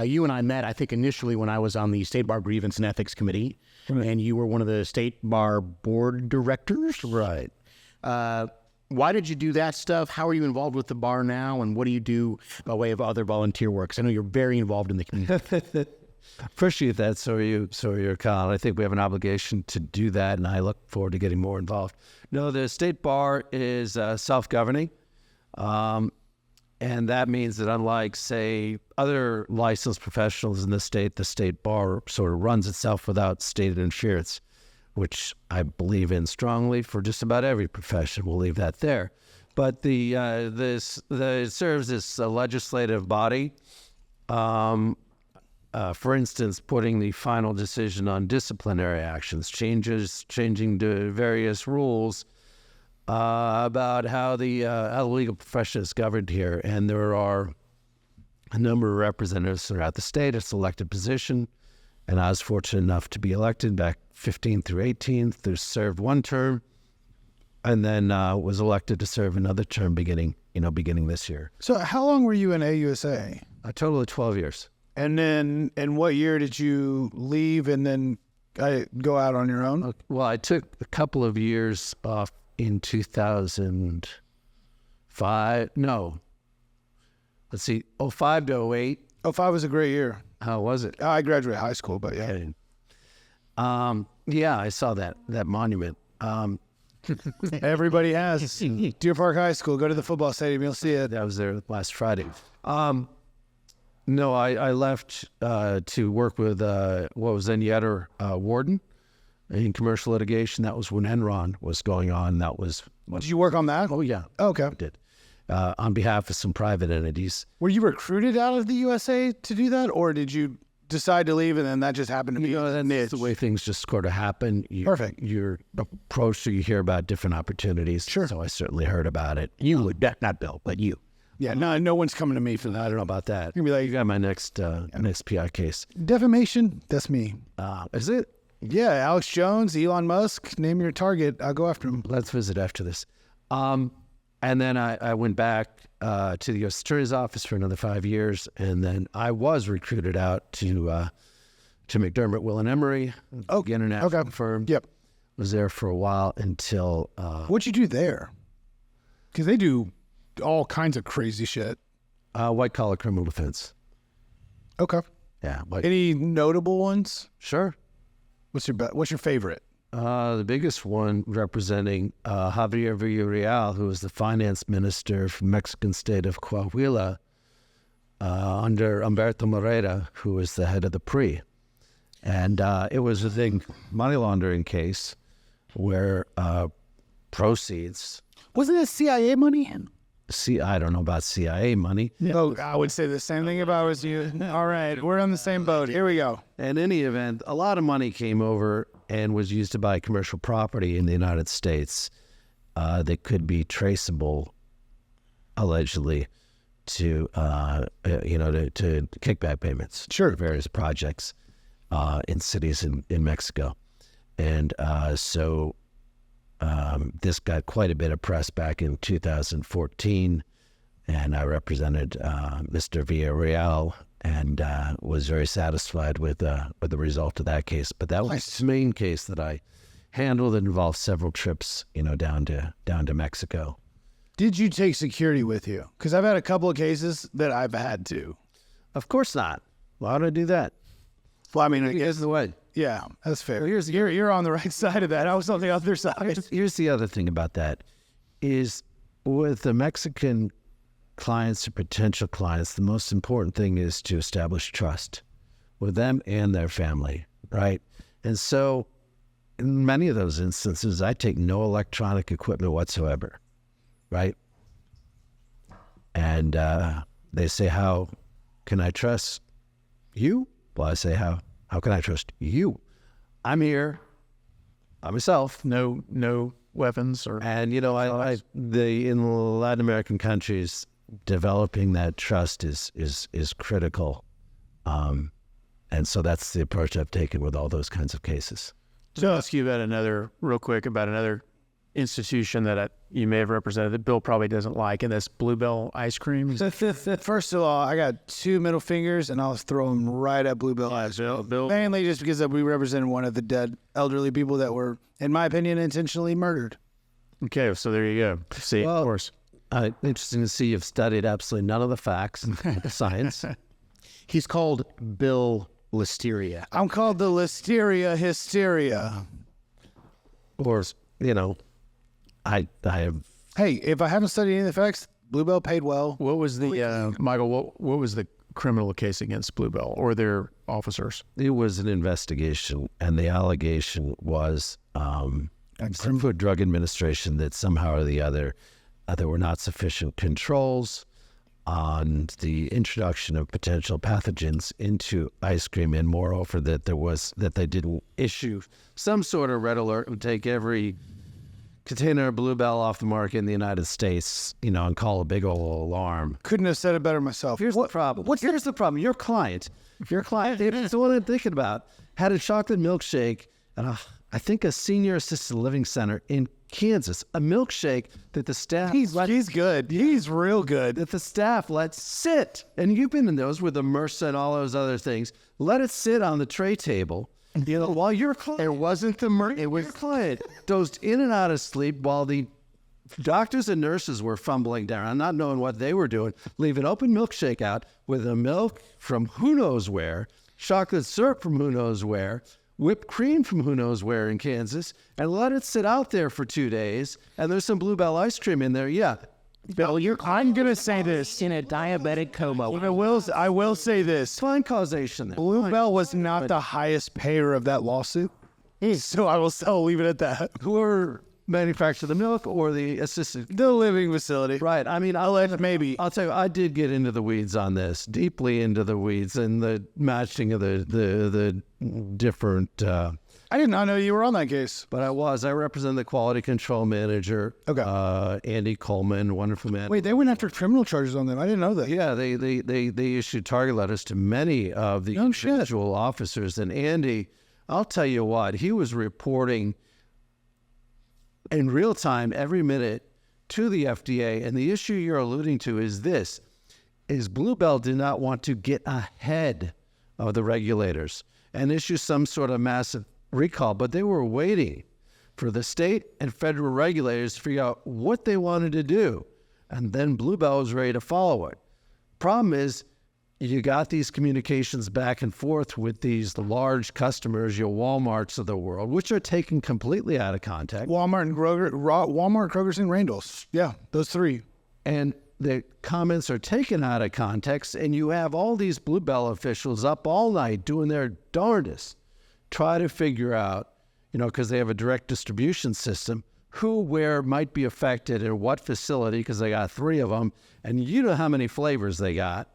You and I met, I think, initially when I was on the State Bar Grievance and Ethics Committee, and you were one of the State Bar Board Directors. Right. Why did you do that stuff? How are you involved with the bar now, and what do you do by way of other volunteer work? 'Cause I know you're very involved in the community. Appreciate that. So are you, Kyle. I think we have an obligation to do that, and I look forward to getting more involved. No, the State Bar is self-governing, and that means that unlike, say, other licensed professionals in the State Bar sort of runs itself without state interference, which I believe in strongly for just about every profession. We'll leave that there. But it serves as a legislative body. For instance, putting the final decision on disciplinary actions, changing the various rules about how the legal profession is governed here. And there are a number of representatives throughout the state. It's an elected position, and I was fortunate enough to be elected back 15 through 18. There served one term, and then was elected to serve another term beginning this year. So how long were you in AUSA? A total of 12 years. And then, in what year did you leave and then go out on your own? Well, I took a couple of years off in 2005. No. Let's see, 05 to 08. 05 was a great year. How was it? I graduated high school, but yeah. Yeah, I saw that monument. Everybody has. Deer Park High School. Go to the football stadium. You'll see it. I was there last Friday. No, I left to work with what was then Yetter Warden in commercial litigation. That was when Enron was going on. That was. Did you work on that? Oh, yeah. Okay. I did. On behalf of some private entities. Were you recruited out of the USA to do that, or did you decide to leave and then that just happened to be that's the way things just sort of happen. Perfect. You're approached or you hear about different opportunities. Sure. So I certainly heard about it. You would, not Bill, but you. Yeah, no one's coming to me for that. I don't know about that. You're gonna be like, you got my next PI case. Defamation? That's me. Is it? Yeah, Alex Jones, Elon Musk, name your target. I'll go after him. Let's visit after this. And then I went back to the U.S. Attorney's Office for another 5 years, and then I was recruited out to McDermott, Will and Emery, the international firm. Yep. Was there for a while until. What'd you do there? Because they do all kinds of crazy shit. White collar criminal defense. Okay. Yeah. Any notable ones? Sure. What's your favorite? The biggest one representing Javier Villarreal, who was the finance minister from Mexican state of Coahuila, under Humberto Morera, who was the head of the PRI. And it was a big money laundering case where proceeds. Wasn't it CIA money? I don't know about CIA money. Oh, I would say the same thing if I was you. All right, we're on the same boat. Here we go. In any event, a lot of money came over and was used to buy commercial property in the United States that could be traceable, allegedly, to to kickback payments. Sure. For various projects in cities in Mexico, and so. This got quite a bit of press back in 2014, and I represented Mr. Villarreal and was very satisfied with the result of that case. But that was the main case that I handled. It involved several trips, down to Mexico. Did you take security with you? Because I've had a couple of cases that I've had to. Of course not. Why would I do that? Well, I mean, I Here's guess, the way. yeah, that's fair. Well, here's the- You're on the right side of that. I was on the other side. Here's the other thing about that is with the Mexican clients or potential clients, the most important thing is to establish trust with them and their family, right? And so in many of those instances, I take no electronic equipment whatsoever, right? And they say, how can I trust you? Well, I say, how can I trust you? I'm here by myself. No weapons or And, you know, in Latin American countries, developing that trust is critical. And so that's the approach I've taken with all those kinds of cases. To ask you about another institution that you may have represented that Bill probably doesn't like, and that's Bluebell ice cream. First of all, I got 2 middle fingers, and I'll throw them right at Bluebell Ice. Bill. Mainly just because we represented one of the dead elderly people that were, in my opinion, intentionally murdered. Okay, so there you go. See, Well, of course. Interesting to see you've studied absolutely none of the facts, the science. He's called Bill Listeria. I'm called the Listeria Hysteria. Or, you know, I have... Hey, if I haven't studied any of the facts, Bluebell paid well. What was the Michael? What was the criminal case against Bluebell or their officers? It was an investigation, and the allegation was Food and Drug Administration that somehow or the other there were not sufficient controls on the introduction of potential pathogens into ice cream, and moreover that they didn't issue some sort of red alert and take every container of Bluebell off the market in the United States, you know, and call a big old alarm. Couldn't have said it better myself. Here's the problem. Here's the problem. Your client, it's the one I'm thinking about, had a chocolate milkshake at I think a senior assisted living center in Kansas. A milkshake that the staff... He's good. He's real good. That the staff let sit. And you've been in those with the MRSA and all those other things. Let it sit on the tray table. You know, while your client... It wasn't the murder. It was Your client dozed in and out of sleep while the doctors and nurses were fumbling down, not knowing what they were doing, leave an open milkshake out with a milk from who knows where, chocolate syrup from who knows where, whipped cream from who knows where in Kansas, and let it sit out there for 2 days, and there's some Bluebell ice cream in there. Yeah. Bill, I'm going to say this. in a diabetic coma. I will say this. Fine causation there. Bluebell was not the highest payer of that lawsuit. So I'll leave it at that. Whoever manufactured the milk or the assisted... The living facility. Right. I mean, I'll tell you, I did get into the weeds on this, deeply into the weeds, and the matching of the different... I did not know you were on that case. But I represented the quality control manager, Okay. Andy Coleman, wonderful man. Wait, they went after criminal charges on them. I didn't know that. Yeah, they issued target letters to many of the individual officers. And Andy, I'll tell you what, he was reporting in real time every minute to the FDA. And the issue you're alluding to is this, is Bluebell did not want to get ahead of the regulators and issue some sort of massive recall, but they were waiting for the state and federal regulators to figure out what they wanted to do. And then Bluebell was ready to follow it. Problem is, you got these communications back and forth with the large customers, your Walmarts of the world, which are taken completely out of context. Walmart, Kroger's, and Randall's. Yeah, those 3. And the comments are taken out of context, and you have all these Bluebell officials up all night doing their darndest, try to figure out, you know, because they have a direct distribution system, who, where might be affected and what facility, because they got 3 of them, and you know how many flavors they got.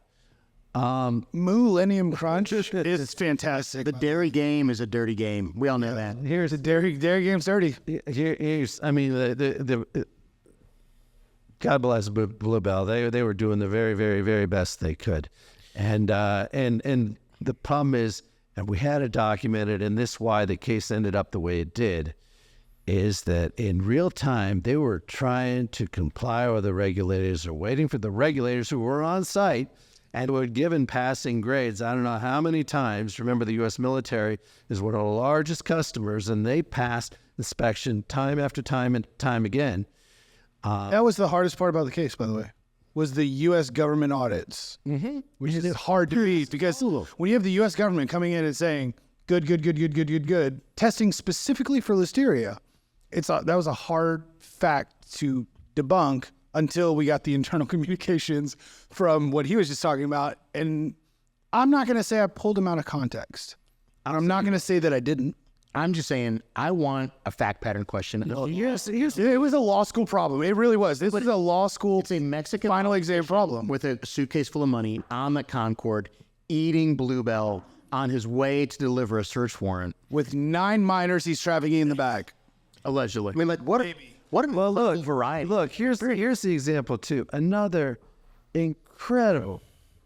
Millennium Crunch is fantastic. The dairy game is a dirty game. We all know that. Here's the dairy game's dirty. I mean, the God bless Bluebell. They were doing the very, very, very best they could, and the problem is, and we had it documented, and this is why the case ended up the way it did, is that in real time they were trying to comply with the regulators, or waiting for the regulators who were on site and were given passing grades. I don't know how many times. Remember, the U.S. military is one of the largest customers, and they passed inspection time after time and time again. That was the hardest part about the case, by the way. was the U.S. government audits, which is hard to beat because when you have the U.S. government coming in and saying, good, testing specifically for listeria, that was a hard fact to debunk until we got the internal communications from what he was just talking about. And I'm not going to say I pulled him out of context. I'm not going to say that I didn't. I'm just saying I want a fact pattern question. It was a law school problem. It really was. This is a law school. It's a Mexican final exam problem with a suitcase full of money on the Concorde, eating Bluebell on his way to deliver a search warrant with 9 minors he's trafficking in the back, allegedly. I mean, like what? Well, look, variety. Look, here's the example too. Another incredible,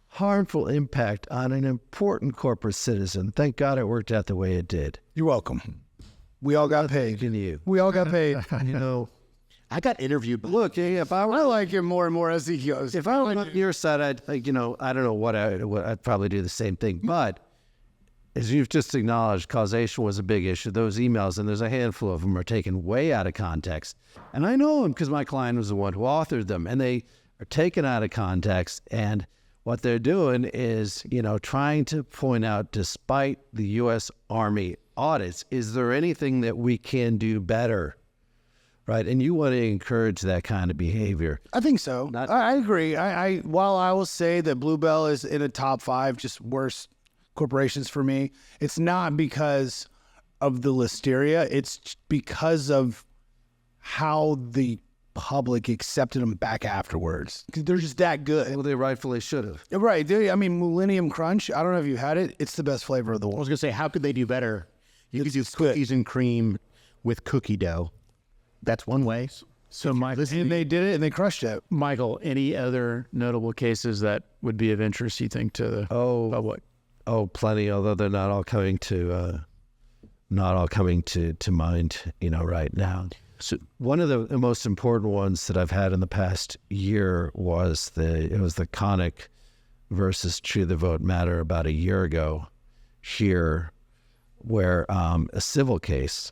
harmful impact on an important corporate citizen. Thank God it worked out the way it did. You're welcome. We all got paid. We all got paid. You know, I got interviewed. Look, if I were, I like him more and more as he goes. if I were on your side, I'd like, I don't know I'd probably do the same thing. But as you've just acknowledged, causation was a big issue. Those emails, and there's a handful of them, are taken way out of context. And I know them because my client was the one who authored them, and they are taken out of context. And what they're doing is, trying to point out, despite the U.S. Army audits, is there anything that we can do better? Right? And you want to encourage that kind of behavior. I think so. I agree. While I will say that Bluebell is in a top 5 just worst corporations for me, it's not because of the listeria. It's because of how the public accepted them back afterwards. Because they're just that good. Well, they rightfully should have. Right. I mean, Millennium Crunch, I don't know if you had it. It's the best flavor of the I world. was going to say, how could they do better? You could do cookies and cream with cookie dough. That's one way. So, Michael, And they did it and they crushed it. Michael, any other notable cases that would be of interest, you think, to the public? Oh, plenty. Although they're not all coming to mind, right now. So one of the most important ones that I've had in the past year was the Connick versus True the Vote matter about a year ago here, where a civil case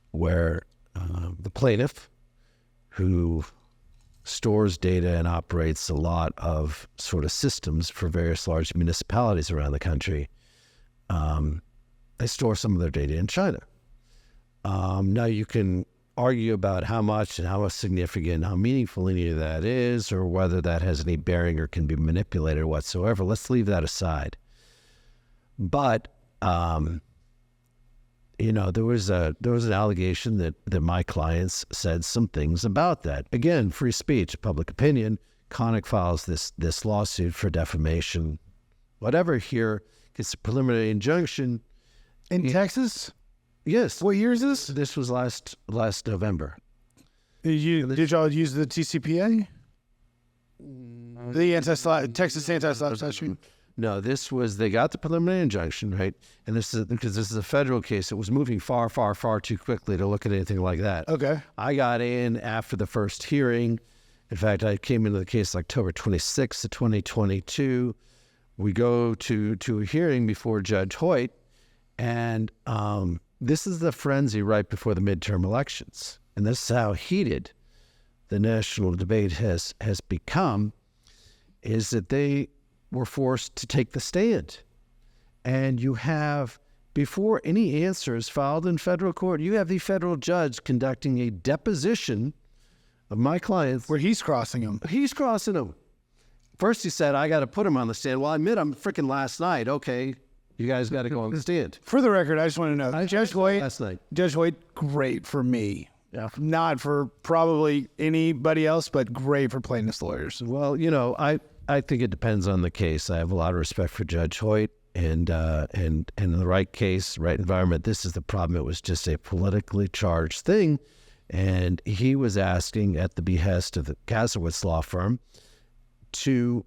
where the plaintiff, who stores data and operates a lot of sort of systems for various large municipalities around the country, they store some of their data in China. Now you can argue about how much and how significant, how meaningful any of that is, or whether that has any bearing or can be manipulated whatsoever. Let's leave that aside. But there was an allegation that my clients said some things about that. Again, free speech, public opinion. Connick files this lawsuit for defamation. Whatever here gets a preliminary injunction In Texas? Yes. What year is this? This was last November. Did y'all use the TCPA? The Texas anti-slap statute? No, they got the preliminary injunction, right? And because this is a federal case, it was moving far, far, far too quickly to look at anything like that. Okay. I got in after the first hearing. In fact, I came into the case October 26th of 2022. We go to a hearing before Judge Hoyt, and this is the frenzy right before the midterm elections. And this is how heated the national debate has become, is that they were forced to take the stand. And you have, before any answers filed in federal court, you have the federal judge conducting a deposition of my clients. Where he's crossing them. He's crossing them. First he said, I got to put him on the stand. Well, I admit I'm freaking last night. Okay, you guys got to go on the stand. For the record, I just want to know, Judge Hoyt, last night. Judge Hoyt, great for me. Yeah. Not for probably anybody else, but great for plaintiffs' lawyers. Well, I think it depends on the case. I have a lot of respect for Judge Hoyt, and in the right case, right environment, this is the problem. It was just a politically charged thing, and he was asking, at the behest of the Kasowitz law firm, to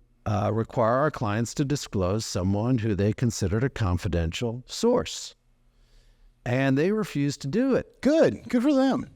require our clients to disclose someone who they considered a confidential source, and they refused to do it. Good for them.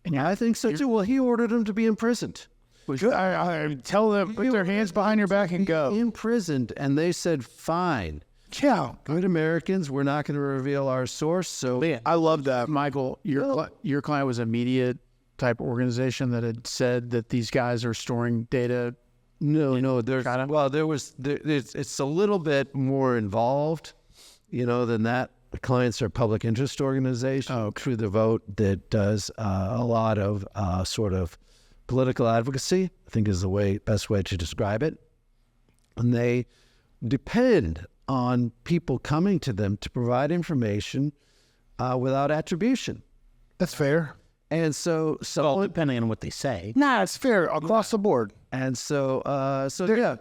And I think so too. Well, he ordered them to be imprisoned. Good. I tell them, put their hands behind your back and go. Imprisoned, and they said, fine. Yeah. Good Americans, we're not going to reveal our source. So I love that. Michael, your client was a media type organization that had said that these guys are storing data No. It's a little bit more involved, than that. The clients are a public interest organization, True the Vote, that does a lot of sort of political advocacy, I think is the best way to describe it. And they depend on people coming to them to provide information without attribution. That's fair. And so depending on what they say. Nah, it's fair across the board. And so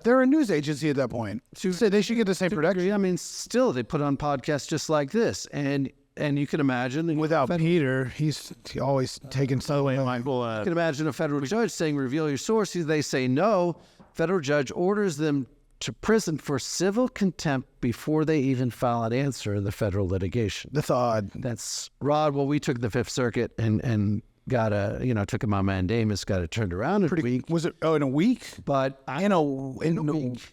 They're a news agency at that point. So they should get the same protection. I mean, still, they put on podcasts just like this. And you can imagine... Without Peter, he's always taking stuff away. Michael, you can imagine a federal judge saying, reveal your sources. They say no. Federal judge orders them to prison for civil contempt before they even file an answer in the federal litigation. That's odd. That's Rod. Well, we took the Fifth Circuit and got took him on mandamus, got it turned around in a week. Was it? Oh, in a week? But In a week.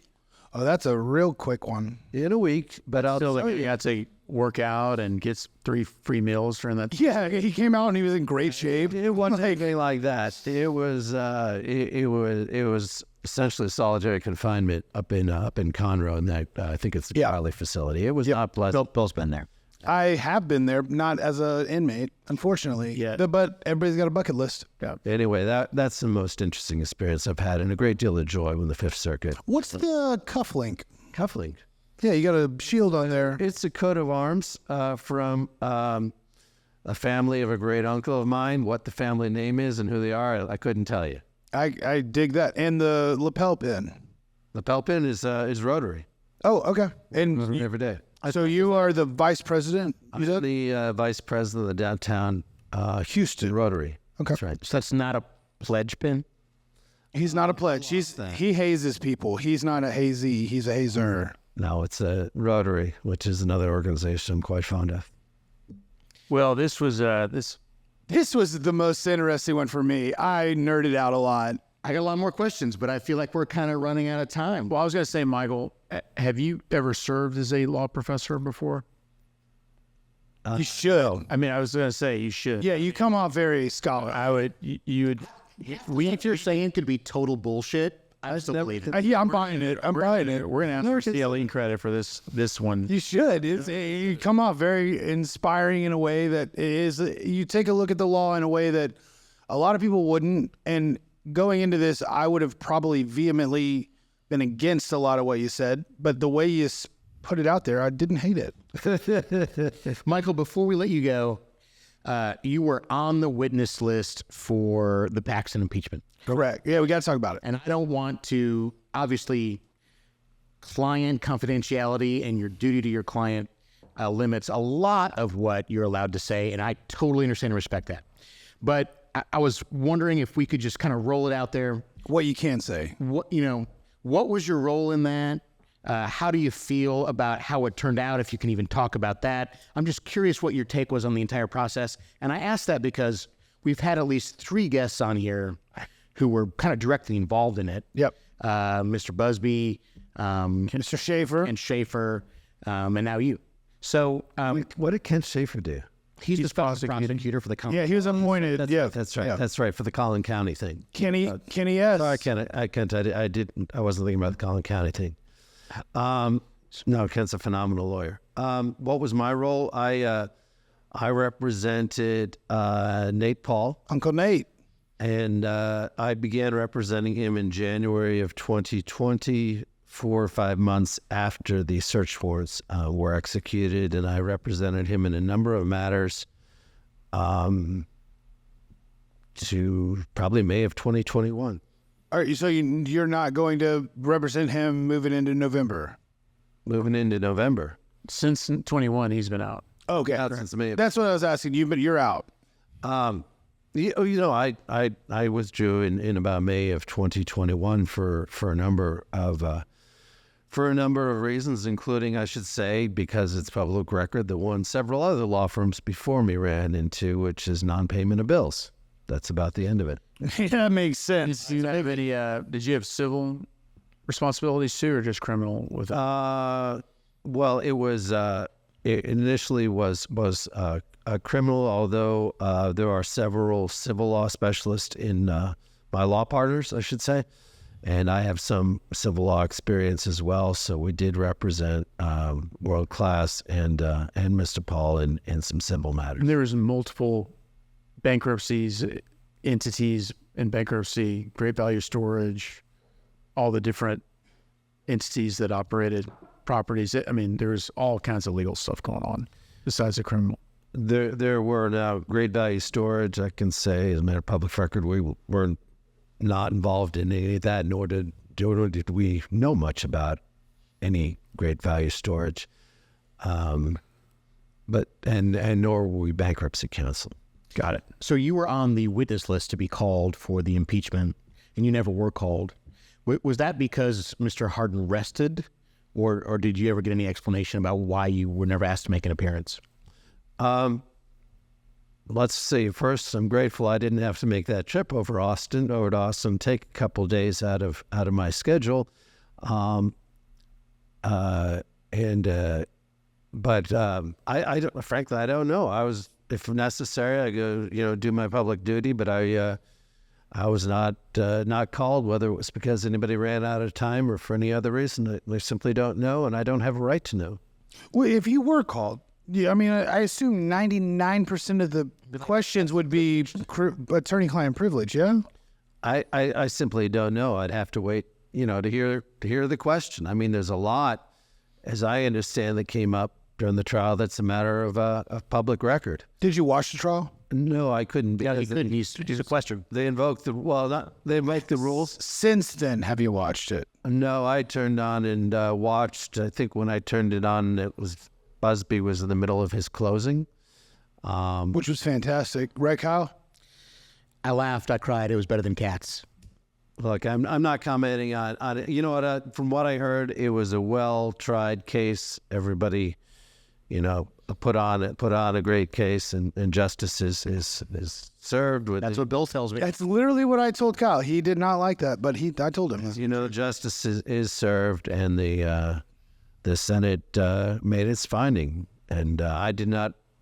Oh, that's a real quick one. In a week, but I'll Still, tell he you. had to work out and gets 3 free meals during that. Yeah, he came out and he was in great shape. It wasn't anything like that. It was essentially solitary confinement up in Conroe, and that I think it's the Charlie facility. It was not pleasant. Bill's been there. I have been there, not as an inmate, unfortunately. Yeah. But everybody's got a bucket list. Yeah. Anyway, that's the most interesting experience I've had, and a great deal of joy with the Fifth Circuit. What's the cufflink? Cufflink. Yeah, you got a shield on there. It's a coat of arms from a family of a great uncle of mine. What the family name is and who they are, I couldn't tell you. I dig that. And the lapel pin. Lapel pin is rotary. Oh, okay. And Every day. so you are the vice president? I'm the vice president of the downtown Houston Rotary. Okay. That's right. So that's not a pledge pin? He's not a pledge. He hazes people. He's not a hazy. He's a hazer. No, it's a Rotary, which is another organization I'm quite fond of. Well, this was This was the most interesting one for me. I nerded out a lot. I got a lot more questions, but I feel like we're kind of running out of time. Well, I was going to say, Michael, have you ever served as a law professor before? You should. I mean, I was going to say you should. Yeah, you come off very scholar. I would. You would. If you're saying could be total bullshit, I still believe it. Yeah, I'm buying it. I'm buying it. We're going to ask for CLE credit for this one. You should. You come off very inspiring in a way that it is. You take a look at the law in a way that a lot of people wouldn't. And going into this, I would have probably vehemently been against a lot of what you said. But the way you put it out there, I didn't hate it. Michael, before we let you go, you were on the witness list for the Paxson impeachment. Correct. Yeah, we got to talk about it. And I don't want to, obviously, client confidentiality and your duty to your client limits a lot of what you're allowed to say, and I totally understand and respect that. But I was wondering if we could just kind of roll it out there. What you can say. What was your role in that? How do you feel about how it turned out, if you can even talk about that? I'm just curious what your take was on the entire process. And I asked that because we've had at least 3 guests on here who were kind of directly involved in it. Yep. Mr. Busby, Mr. Schaefer. and Schaefer, and now you. So What did Kent Schaefer do? he's the special prosecutor for the county. Yeah, he was appointed. That's right. Yeah. That's right, for the Collin County thing. Kenny S. I wasn't thinking about the Collin County thing. No, Kent's a phenomenal lawyer. What was my role? I represented Nate Paul, Uncle Nate. and I began representing him in January of 2020, 4 or 5 months after the search warrants were executed, and I represented him in a number of matters to probably May of 2021. All right, so you're not going to represent him moving into November? Moving into November. Since 21, he's been out. Okay. Since May of That's what I was asking you, but you're out. I withdrew in about May of 2021 for a number of reasons, including, I should say, because it's public record, the one several other law firms before me ran into, which is non-payment of bills. That's about the end of it. That makes sense. Did you have any? Did you have civil responsibilities too, or just criminal with it? Well, it was it initially was a criminal, although there are several civil law specialists in my law partners, I should say, and I have some civil law experience as well. So we did represent World Class and Mr. Paul in some civil matters. And there was multiple bankruptcies, entities in bankruptcy, Great Value Storage, all the different entities that operated properties. I mean, there's all kinds of legal stuff going on besides the criminal. There were now Great Value Storage. I can say, as a matter of public record, we were not involved in any of that, nor did we know much about any Great Value Storage. But nor were we bankruptcy counsel. Got it. So you were on the witness list to be called for the impeachment, and you never were called. Was that because Mr. Hardin rested, or did you ever get any explanation about why you were never asked to make an appearance? Let's see. First, I'm grateful I didn't have to make that trip over to Austin, take a couple of days out of my schedule. But I don't, frankly, I don't know. I was, if necessary, I go, do my public duty, but I was not called, whether it was because anybody ran out of time or for any other reason. I simply don't know, and I don't have a right to know. Well, if you were called, yeah, I mean, I assume 99% of the questions would be attorney-client privilege, yeah? I simply don't know. I'd have to wait, to hear the question. I mean, there's a lot, as I understand, that came up during the trial that's a matter of public record. Did you watch the trial? No, I couldn't. Yeah, he couldn't. He's a question. They invoked they make the rules. Since then, have you watched it? No, I turned on and watched. I think when I turned it on, it was Busby was in the middle of his closing, Which was fantastic, right, Kyle? I laughed. I cried. It was better than Cats. Look, I'm not commenting on it. You know what? From what I heard, it was a well-tried case. Everybody, put on a great case, and justice is served with. That's what Bill tells me. That's literally what I told Kyle. He did not like that, but I told him. Justice is served, and the Senate made its finding, and I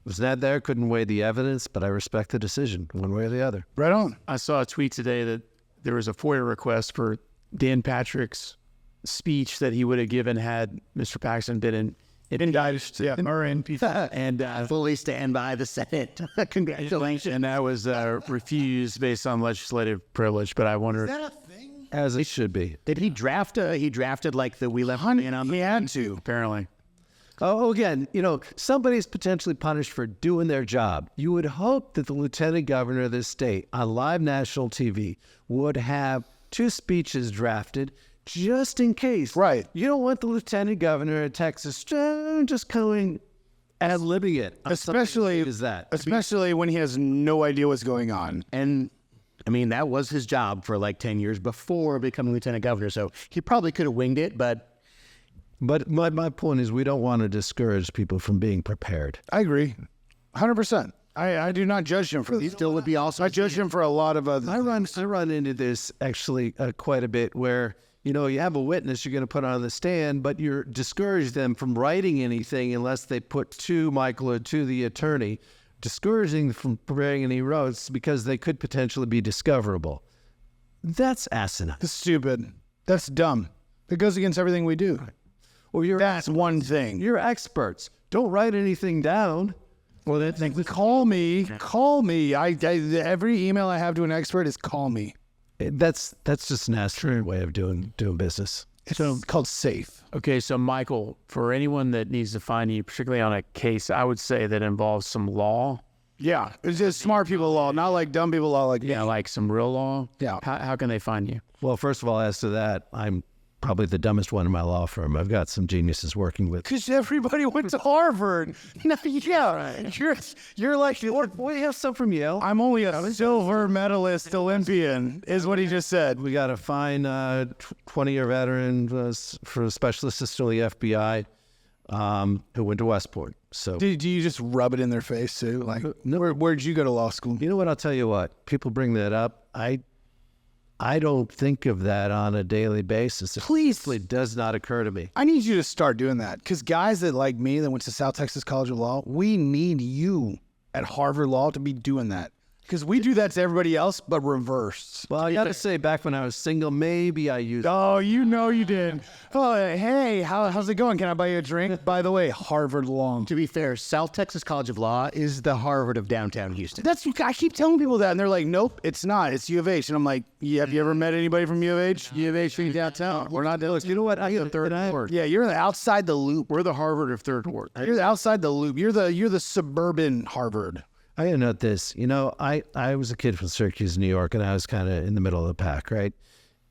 was not there, couldn't weigh the evidence, but I respect the decision one way or the other. Right on. I saw a tweet today that there was a FOIA request for Dan Patrick's speech that he would have given had Mr. Paxton been indicted. Yeah, or in And Fully stand by the Senate. Congratulations. and that was refused based on legislative privilege. But I wonder, Is that a thing? As it should be. Did he draft? He drafted like the We Left Man on. He had to. apparently. Oh, again, somebody's potentially punished for doing their job. You would hope that the lieutenant governor of this state on live national TV would have 2 speeches drafted just in case. Right. You don't want the lieutenant governor of Texas just going ad-libbing it. Especially when he has no idea what's going on. And I mean, that was his job for like 10 years before becoming lieutenant governor. So he probably could have winged it, but my point is we don't want to discourage people from being prepared. I agree. 100%. I do not judge him for he still would be awesome. I judge him for a lot of other I run into this actually quite a bit where, you have a witness you're going to put on the stand, but you're discourage them from writing anything unless they put to Michael or to the attorney, discouraging them from preparing any notes because they could potentially be discoverable. That's asinine. That's stupid. That's dumb. It goes against everything we do. Well, That's one thing. You're experts. Don't write anything down. Well, then call me. Call me. Every email I have to an expert is call me. That's just an asinine way of doing business. It's called safe. Okay, so Michael, for anyone that needs to find you, particularly on a case, I would say that involves some law. Yeah, it's just smart people law, not like dumb people law. Like Like some real law. Yeah. How can they find you? Well, first of all, as to that, I'm probably the dumbest one in my law firm. I've got some geniuses working with. because everybody went to Harvard. No, yeah, you're like. We have some from Yale. I'm only a silver medalist Olympian, is what he just said. We got a fine 20-year veteran for a special assistant to the FBI who went to Westport. So Do you just rub it in their face too? Like, No. where'd you go to law school? you know what? I'll tell you what. People bring that up. I don't think of that on a daily basis. Please. It does not occur to me. I need you to start doing that, because guys that like me that went to South Texas College of Law, we need you at Harvard Law to be doing that. Because we do that to everybody else, but reversed. Well, I got to say, back when I was single, maybe I used. Oh, you know you did. Oh, hey, how's it going? Can I buy you a drink? By the way, Harvard Law. To be fair, South Texas College of Law is the Harvard of downtown Houston. I keep telling people that, and they're like, nope, it's not. It's U of H. And I'm like, yeah, have you ever met anybody from U of H? U of H being downtown. We're not. You know what? I got third ward. Yeah, you're outside the loop. We're the Harvard of third ward. You're outside the loop. You're the suburban Harvard. I gotta note this. You know, I was a kid from Syracuse, New York, and I was kind of in the middle of the pack, right?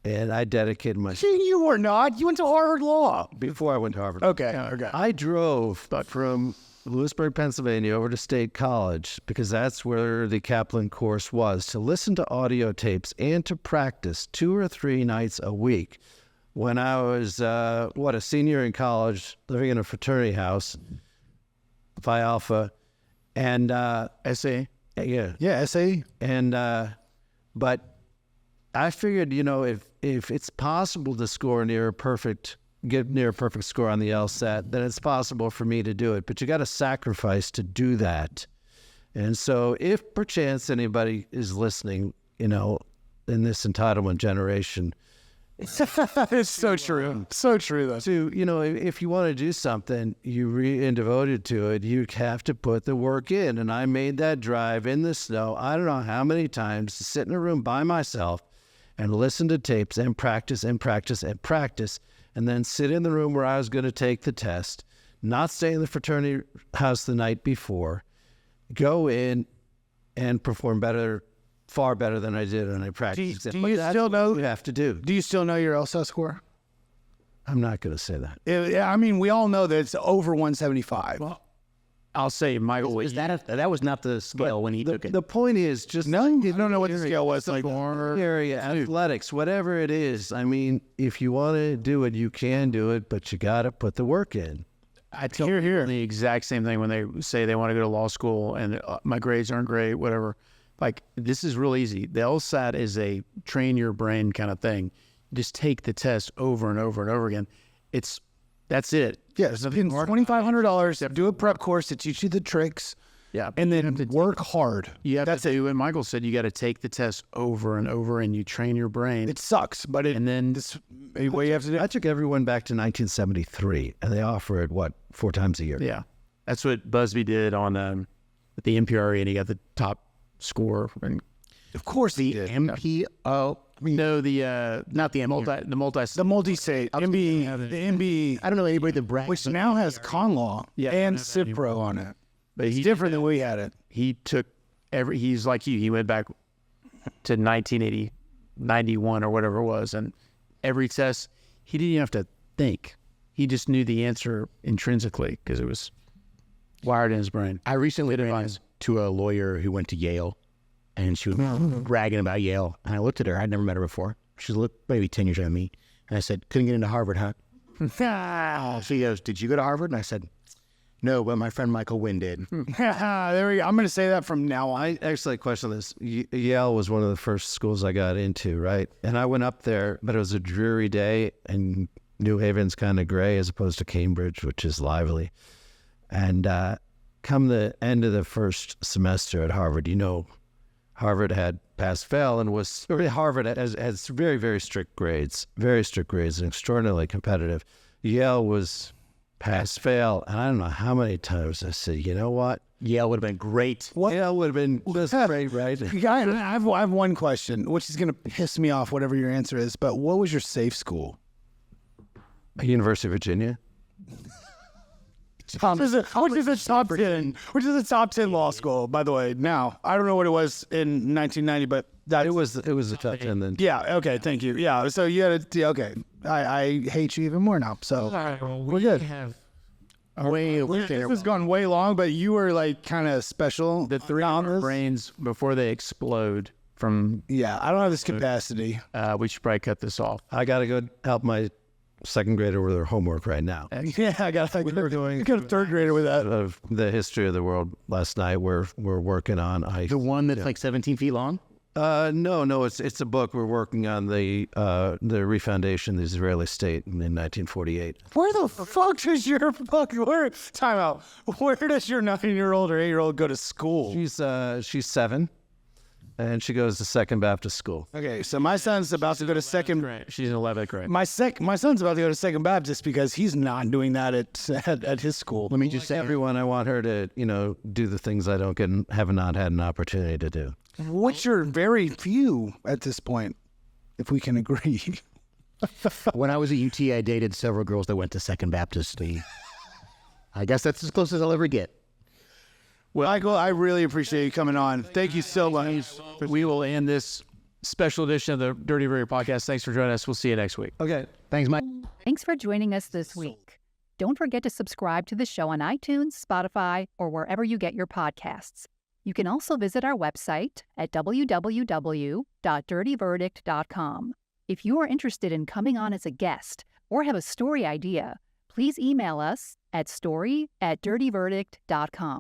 And I dedicated myself. You were not. You went to Harvard Law. Before I went to Harvard. Okay. I drove from Lewisburg, Pennsylvania over to State College because that's where the Kaplan course was, to listen to audio tapes and to practice 2 or 3 nights a week. When I was, a senior in college, living in a fraternity house, Phi Alpha, and SA. Yeah, SA. and but I figured, you know, if it's possible to score get near a perfect score on the LSAT, then it's possible for me to do it. But you got to sacrifice to do that. And so, if perchance anybody is listening, you know, in this entitlement generation, It's so true. So true, though. to, you know, if you want to do something, and devoted to it, you have to put the work in. And I made that drive in the snow, I don't know how many times, to sit in a room by myself and listen to tapes and practice and practice and practice, and then sit in the room where I was going to take the test, not stay in the fraternity house the night before, go in and perform far better than I did on a practice exam. Do you still know? What you have to do. Do you still know your LSAT score? I'm not going to say that. Yeah, I mean, we all know that it's over 175. Well, I'll say, Michael, That was not the scale when he took it. The point is just No, you don't know what the scale was. Like, area, athletics, whatever it is. I mean, if you want to do it, you can do it, but you got to put the work in. I tell them the exact same thing when they say they want to go to law school and my grades aren't great, whatever. Like, this is real easy. The LSAT is a train your brain kind of thing. Just take the test over and over and over again. That's it. yeah, it's $2,500. Do a prep course to teach you the tricks. Yeah. And then work hard. You have to do what Michael said. You got to take the test over and over, and you train your brain. It sucks, but and then this what you have to do. I took everyone back to 1973, and they offer it, 4 times a year? yeah, that's what Busby did on at the MPRE, and he got the top score. And Of course, The MPO. no, the Not the MPO. the multi-state MB, the MB, I don't know anybody that brags. which now has con law and CIPRO on it. but It's he different than we had it. he took he's like you. He went back to 1980, 91 or whatever it was, and every test he didn't even have to think. He just knew the answer intrinsically because it was wired in his brain. I recently ran to a lawyer who went to Yale, and she was bragging about Yale. And I looked at her. I'd never met her before. She looked maybe 10 years younger than me. And I said, couldn't get into Harvard, huh? She goes, did you go to Harvard? And I said, no, but my friend Michael Wynne did. There we go. I'm going to say that from now on. I actually question this. Yale was one of the first schools I got into, right? And I went up there, but it was a dreary day, and New Haven's kind of gray as opposed to Cambridge, which is lively. And come the end of the first semester at Harvard, you know, Harvard had pass-fail and Harvard has very, very strict grades, and extraordinarily competitive. Yale was pass-fail, and I don't know how many times I said, you know what? Yale would have been great. Yale would have been just great, right? I have one question, which is going to piss me off, whatever your answer is. But what was your safe school? University of Virginia. Which is a top 10 law school, by the way. Now, I don't know what it was in 1990, but that It was a top 10 then. yeah. Okay, thank you. Yeah, so you had to. Okay, I hate you even more now. So we're good. This has gone way long, but you were like kind of special. The three of our brains before they explode from. Yeah, I don't have this capacity. We should probably cut this off. I got to go help my second grader with their homework right now. Yeah, I got a third grader with that. Of the history of the world last night, we're working on. The one that's like 17 feet long? No, it's a book. We're working on the refoundation of the Israeli state in 1948. Where the fuck does your time out? Where does your 9-year-old or 8-year-old go to school? She's 7, and she goes to Second Baptist School. Okay, so my son's about to go to second. She's in 11th grade. My son's about to go to Second Baptist because he's not doing that at his school. Let me just say, Everyone, I want her to, do the things I don't have not had an opportunity to do. Which are very few at this point, if we can agree. when I was at UT, I dated several girls that went to Second Baptist. I guess that's as close as I'll ever get. Well, Michael, I really appreciate you coming on. Thank you so much. We will end this special edition of the Dirty Verdict podcast. Thanks for joining us. We'll see you next week. Okay. Thanks, Mike. Thanks for joining us this week. Don't forget to subscribe to the show on iTunes, Spotify, or wherever you get your podcasts. You can also visit our website at www.dirtyverdict.com. If you are interested in coming on as a guest or have a story idea, please email us at story@dirtyverdict.com.